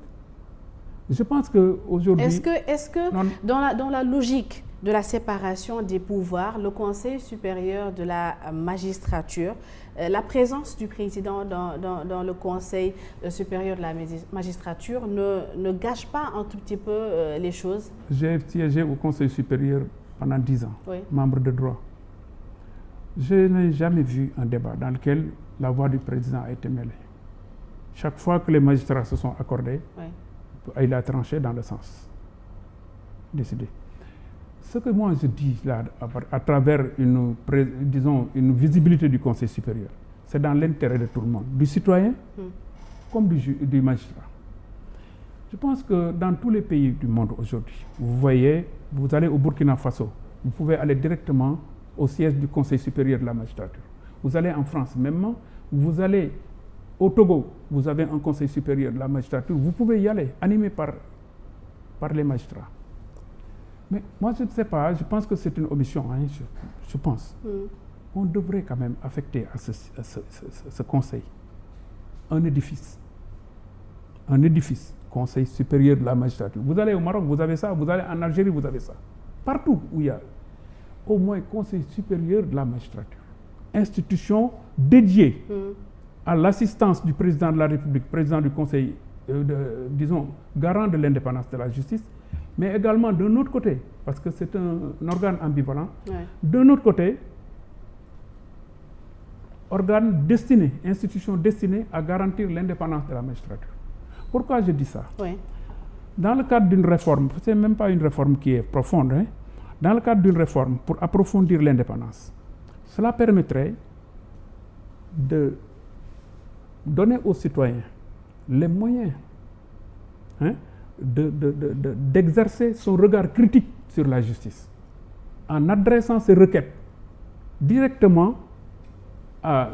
Je pense qu'aujourd'hui... Est-ce que dans la logique de la séparation des pouvoirs, le Conseil supérieur de la magistrature, la présence du président dans le Conseil supérieur de la magistrature ne gâche pas un tout petit peu les choses? J'ai siégé au Conseil supérieur pendant 10 ans, oui, membre de droit. Je n'ai jamais vu un débat dans lequel la voix du président a été mêlée. Chaque fois que les magistrats se sont accordés, oui, il a tranché dans le sens décidé. Ce que moi je dis là, à travers une visibilité du Conseil supérieur, c'est dans l'intérêt de tout le monde, du citoyen comme du magistrat. Je pense que dans tous les pays du monde aujourd'hui, vous voyez, vous allez au Burkina Faso, vous pouvez aller directement au siège du Conseil supérieur de la magistrature. Vous allez en France, même, vous allez au Togo, vous avez un Conseil supérieur de la magistrature, vous pouvez y aller, animé par les magistrats. Mais moi, je ne sais pas, je pense que c'est une omission, hein, je pense. On devrait quand même affecter à ce conseil un édifice, Conseil supérieur de la magistrature. Vous allez au Maroc, vous avez ça, vous allez en Algérie, vous avez ça. Partout où il y a au moins Conseil supérieur de la magistrature, institution dédiée à l'assistance du président de la République, président du Conseil, disons, garant de l'indépendance de la justice, mais également d'un autre côté, parce que c'est un organe ambivalent, ouais, d'un autre côté, organe destiné, institution destinée à garantir l'indépendance de la magistrature. Pourquoi je dis ça? Oui. Dans le cadre d'une réforme, ce n'est même pas une réforme qui est profonde, hein? Dans le cadre d'une réforme pour approfondir l'indépendance, cela permettrait de donner aux citoyens les moyens, hein, d'exercer son regard critique sur la justice en adressant ses requêtes directement à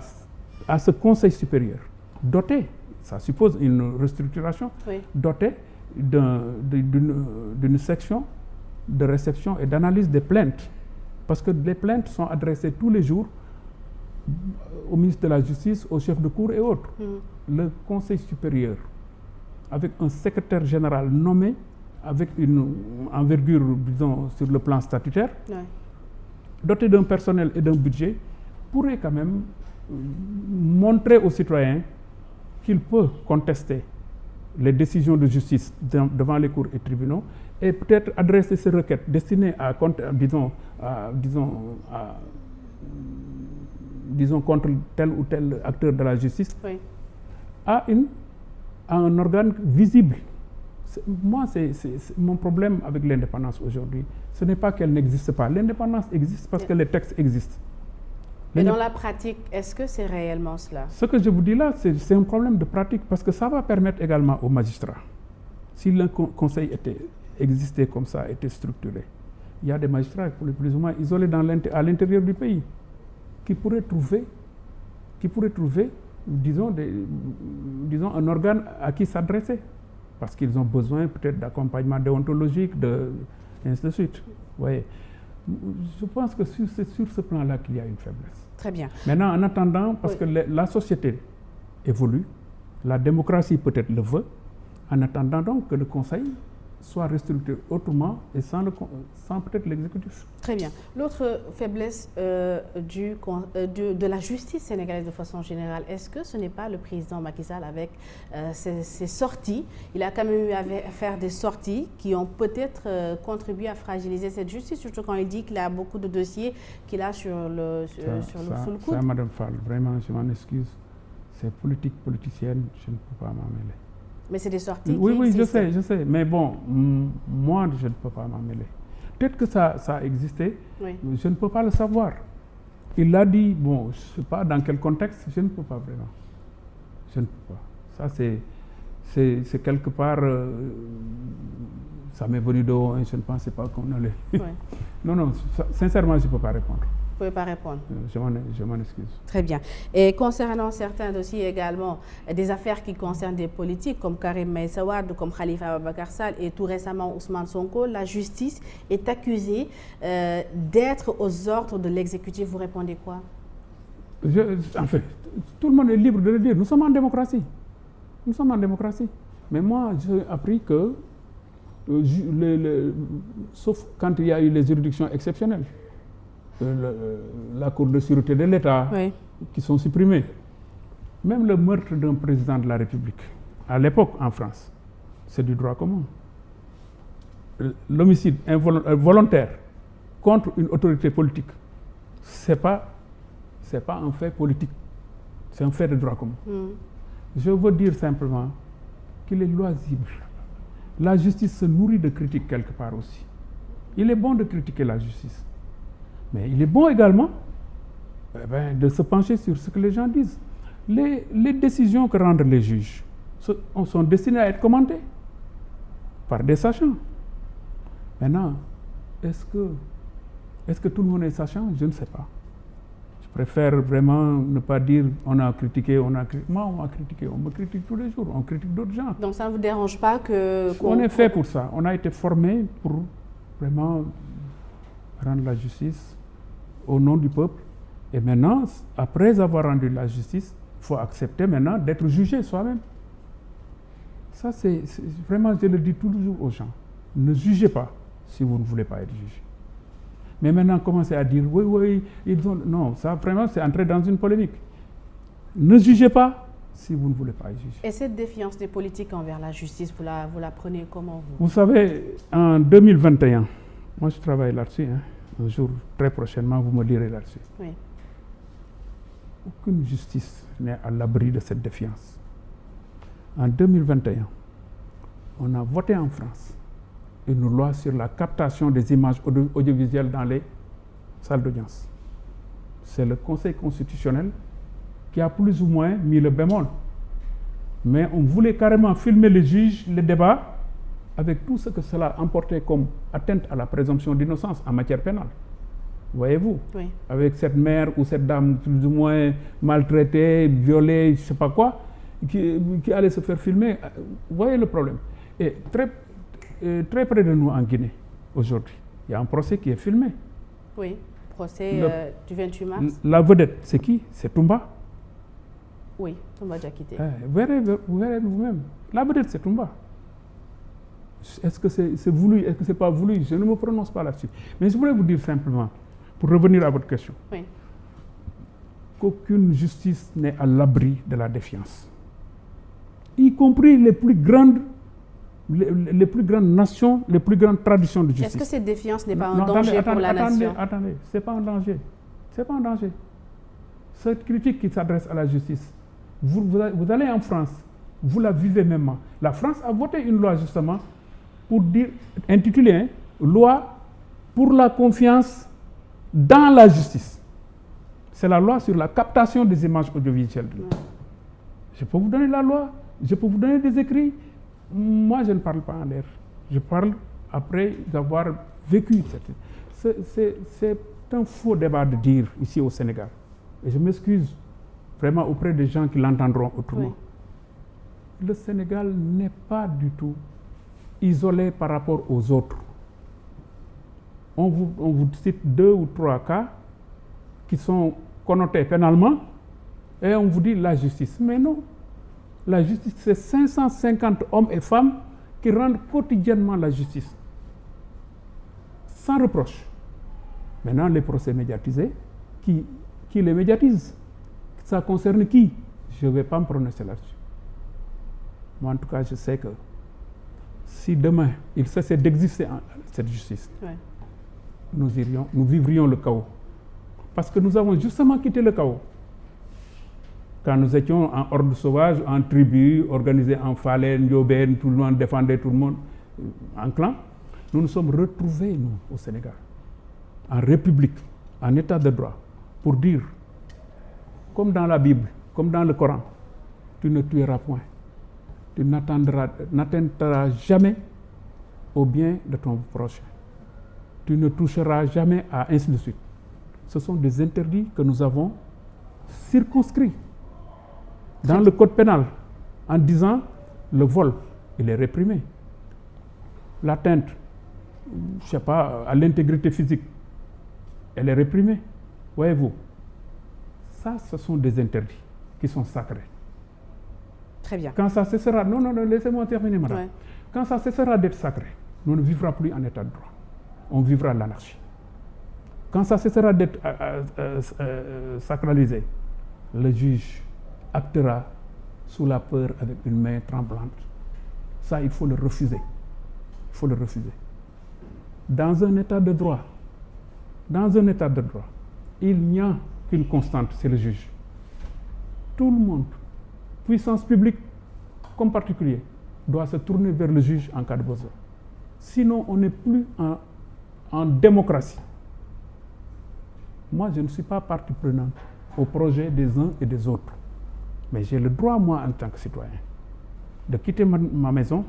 ce Conseil supérieur, doté, ça suppose une restructuration, oui, doté d'une section de réception et d'analyse des plaintes, parce que les plaintes sont adressées tous les jours au ministre de la Justice, au chef de cour et autres. Le Conseil supérieur, avec un secrétaire général nommé, avec une envergure, disons, sur le plan statutaire, oui, doté d'un personnel et d'un budget, pourrait quand même montrer aux citoyens qu'il peut contester les décisions de justice devant les cours et tribunaux et peut-être adresser ces requêtes destinées à disons contre tel ou tel acteur de la justice, oui, à un organe visible. Moi, c'est mon problème avec l'indépendance aujourd'hui. Ce n'est pas qu'elle n'existe pas. L'indépendance existe parce que les textes existent. Mais dans la pratique, est-ce que c'est réellement cela? Ce que je vous dis là, c'est un problème de pratique parce que ça va permettre également aux magistrats, si le conseil existait comme ça, était structuré, il y a des magistrats plus ou moins isolés à l'intérieur du pays qui pourraient trouver, disons, un organe à qui s'adresser parce qu'ils ont besoin peut-être d'accompagnement déontologique, ainsi de suite. Vous voyez. Je pense que c'est sur ce plan-là qu'il y a une faiblesse. Très bien. Maintenant, en attendant, parce que la société évolue, la démocratie peut-être le veut, en attendant donc que le Conseil soit restructuré autrement et sans peut-être l'exécutif. Très bien. L'autre faiblesse de la justice sénégalaise de façon générale, est-ce que ce n'est pas le président Macky Sall avec ses sorties? Il a quand même eu à faire des sorties qui ont peut-être contribué à fragiliser cette justice, surtout quand il dit qu'il a beaucoup de dossiers qu'il a sous le coude. Ça, Madame Fall, vraiment, je m'en excuse. C'est politique politicienne, je ne peux pas m'en mêler. Mais c'est des sorties Oui, je sais. Mais bon, moi, je ne peux pas m'en mêler. Peut-être que ça a existé, oui, je ne peux pas le savoir. Il l'a dit, bon, je ne sais pas dans quel contexte, je ne peux pas vraiment. Je ne peux pas. Ça, c'est quelque part, ça m'est venu de haut, je ne pensais pas qu'on allait. Oui. Non, sincèrement, je ne peux pas répondre. Vous ne pouvez pas répondre. Je m'en excuse. Très bien. Et concernant certains dossiers également, des affaires qui concernent des politiques comme Karim Meïssa Wade, comme Khalifa Ababacar Sall et tout récemment Ousmane Sonko, la justice est accusée d'être aux ordres de l'exécutif. Vous répondez quoi? En fait, tout le monde est libre de le dire. Nous sommes en démocratie. Mais moi, j'ai appris que, sauf quand il y a eu les juridictions exceptionnelles, la Cour de sûreté de l'État, oui, qui sont supprimées. Même le meurtre d'un président de la République, à l'époque en France, c'est du droit commun. L'homicide volontaire contre une autorité politique, c'est pas un fait politique, c'est un fait de droit commun. Je veux dire simplement qu'il est loisible. La justice se nourrit de critiques quelque part aussi. Il est bon de critiquer la justice. Mais il est bon également de se pencher sur ce que les gens disent. Les décisions que rendent les juges sont destinées à être commentées par des sachants. Maintenant, est-ce que tout le monde est sachant? Je ne sais pas. Je préfère vraiment ne pas dire on a critiqué. Moi, on m'a critiqué. On me critique tous les jours. On critique d'autres gens. Donc ça ne vous dérange pas on est fait pour ça. On a été formé pour vraiment rendre la justice au nom du peuple. Et maintenant, après avoir rendu la justice, il faut accepter maintenant d'être jugé soi-même. Ça, c'est vraiment, je le dis toujours aux gens. Ne jugez pas si vous ne voulez pas être jugé. Mais maintenant, commencez à dire, oui, non, ça vraiment, c'est entrer dans une polémique. Ne jugez pas si vous ne voulez pas être jugé. Et cette défiance des politiques envers la justice, vous la prenez comment vous savez, en 2021, moi je travaille là-dessus, hein. Un jour, très prochainement, vous me direz là-dessus. Oui. Aucune justice n'est à l'abri de cette défiance. En 2021, on a voté en France une loi sur la captation des images audiovisuelles dans les salles d'audience. C'est le Conseil constitutionnel qui a plus ou moins mis le bémol. Mais on voulait carrément filmer les juges, les débats, avec tout ce que cela emportait comme atteinte à la présomption d'innocence en matière pénale. Voyez-vous, oui. Avec cette mère ou cette dame plus ou moins maltraitée, violée, je ne sais pas quoi, qui allait se faire filmer. Vous voyez le problème. Et très près de nous en Guinée, aujourd'hui, il y a un procès qui est filmé. Oui, procès du 28 mars. La vedette, c'est qui? C'est Toumba. Oui, Toumba Diakité. Vous verrez vous-même. La vedette, c'est Toumba. Est-ce que c'est voulu? Est-ce que ce n'est pas voulu? Je ne me prononce pas là-dessus. Mais je voulais vous dire simplement, pour revenir à votre question, oui. Qu'aucune justice n'est à l'abri de la défiance. Y compris les plus grandes nations, les plus grandes traditions de justice. Est-ce que cette défiance n'est pas un danger pour la nation? Attendez, ce n'est pas un danger. Ce n'est pas un danger. Cette critique qui s'adresse à la justice, vous allez en France, vous la vivez même. La France a voté une loi justement pour dire, intitulée Loi pour la confiance dans la justice. C'est la loi sur la captation des images audiovisuelles. Je peux vous donner la loi, je peux vous donner des écrits. Moi, je ne parle pas en l'air. Je parle après avoir vécu. C'est un faux débat de dire ici au Sénégal. Et je m'excuse vraiment auprès des gens qui l'entendront autrement. Oui. Le Sénégal n'est pas du tout isolé par rapport aux autres. On vous cite 2 ou 3 cas qui sont connotés pénalement et on vous dit la justice. Mais non, la justice, c'est 550 hommes et femmes qui rendent quotidiennement la justice. Sans reproche. Maintenant, les procès médiatisés, qui les médiatisent? Ça concerne qui? Je ne vais pas me prononcer là-dessus. Moi, en tout cas, je sais que si demain, il cessait d'exister cette justice, nous vivrions le chaos. Parce que nous avons justement quitté le chaos. Quand nous étions en horde sauvage, en tribu, organisés en Falen, Yobène, tout le monde défendait tout le monde en clan, nous nous sommes retrouvés, nous, au Sénégal, en république, en état de droit, pour dire, comme dans la Bible, comme dans le Coran, tu ne tueras point. Tu n'atteindras jamais au bien de ton prochain. Tu ne toucheras jamais à ainsi de suite. Ce sont des interdits que nous avons circonscrits dans le code pénal en disant le vol, il est réprimé. L'atteinte, je ne sais pas, à l'intégrité physique, elle est réprimée. Voyez-vous, ça, ce sont des interdits qui sont sacrés. Très bien. Quand ça cessera, non, laissez-moi terminer, madame. Ouais. Quand ça cessera d'être sacré, nous ne vivrons plus en état de droit. On vivra l'anarchie. Quand ça cessera d'être sacralisé, le juge actera sous la peur avec une main tremblante. Ça, il faut le refuser. Il faut le refuser. Dans un état de droit, il n'y a qu'une constante, c'est le juge. Tout le monde, puissance publique comme particulier, doit se tourner vers le juge en cas de besoin. Sinon, on n'est plus en démocratie. Moi, je ne suis pas partie prenante au projet des uns et des autres. Mais j'ai le droit, moi, en tant que citoyen, de quitter ma maison,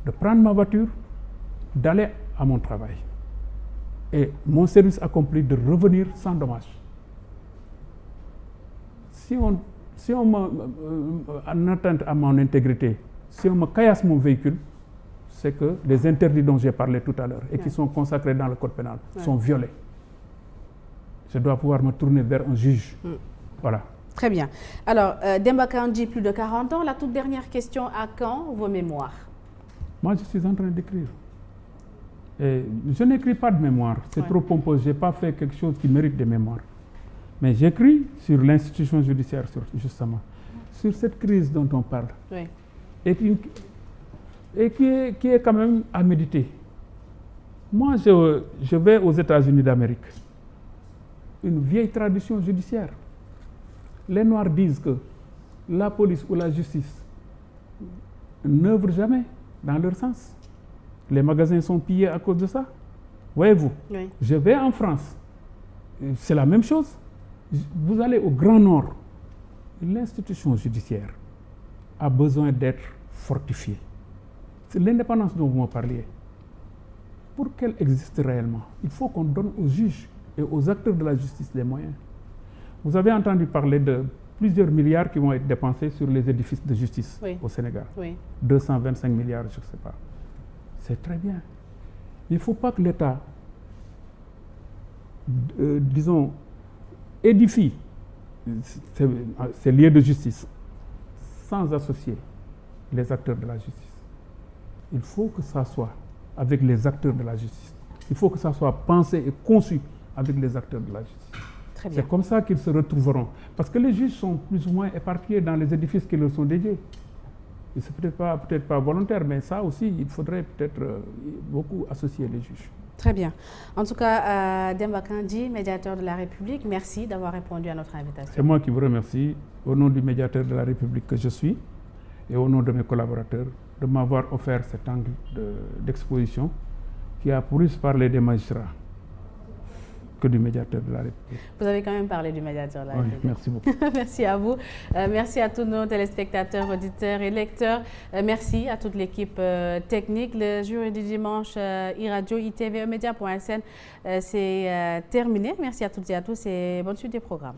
de prendre ma voiture, d'aller à mon travail. Et mon service accompli, de revenir sans dommage. Si on en atteinte à mon intégrité, si on me caillasse mon véhicule, c'est que les interdits dont j'ai parlé tout à l'heure et qui sont consacrés dans le code pénal sont violés. Je dois pouvoir me tourner vers un juge. Voilà. Très bien. Alors, Demba Kandji, plus de 40 ans. La toute dernière question, à quand vos mémoires? Moi, je suis en train d'écrire. Et je n'écris pas de mémoire. C'est trop pompeux. Je n'ai pas fait quelque chose qui mérite des mémoires. Mais j'écris sur l'institution judiciaire, justement. Sur cette crise dont on parle. Oui. Et qui est quand même à méditer. Moi, je vais aux États-Unis d'Amérique. Une vieille tradition judiciaire. Les Noirs disent que la police ou la justice n'œuvre jamais dans leur sens. Les magasins sont pillés à cause de ça. Voyez-vous, oui. Je vais en France, c'est la même chose. Vous allez au Grand Nord, l'institution judiciaire a besoin d'être fortifiée. C'est l'indépendance dont vous me parliez. Pour qu'elle existe réellement, il faut qu'on donne aux juges et aux acteurs de la justice les moyens. Vous avez entendu parler de plusieurs milliards qui vont être dépensés sur les édifices de justice oui. Au Sénégal. Oui. 225 milliards, je ne sais pas. C'est très bien. Il ne faut pas que l'État, disons, édifie ces lieux de justice sans associer les acteurs de la justice. Il faut que ça soit avec les acteurs de la justice. Il faut que ça soit pensé et conçu avec les acteurs de la justice. C'est comme ça qu'ils se retrouveront. Parce que les juges sont plus ou moins éparpillés dans les édifices qui leur sont dédiés. Et c'est peut-être pas volontaire, mais ça aussi, il faudrait peut-être beaucoup associer les juges. Très bien. En tout cas, Demba Kandji, médiateur de la République, merci d'avoir répondu à notre invitation. C'est moi qui vous remercie, au nom du médiateur de la République que je suis, et au nom de mes collaborateurs, de m'avoir offert cet angle d'exposition qui a plus parlé des magistrats que du médiateur de la République. Vous avez quand même parlé du médiateur de la République. Oui, merci beaucoup. Merci à vous. Merci à tous nos téléspectateurs, auditeurs et lecteurs. Merci à toute l'équipe technique. Le jury du dimanche iRadio, ITV, Emedia.sn, c'est terminé. Merci à toutes et à tous et bonne suite des programmes.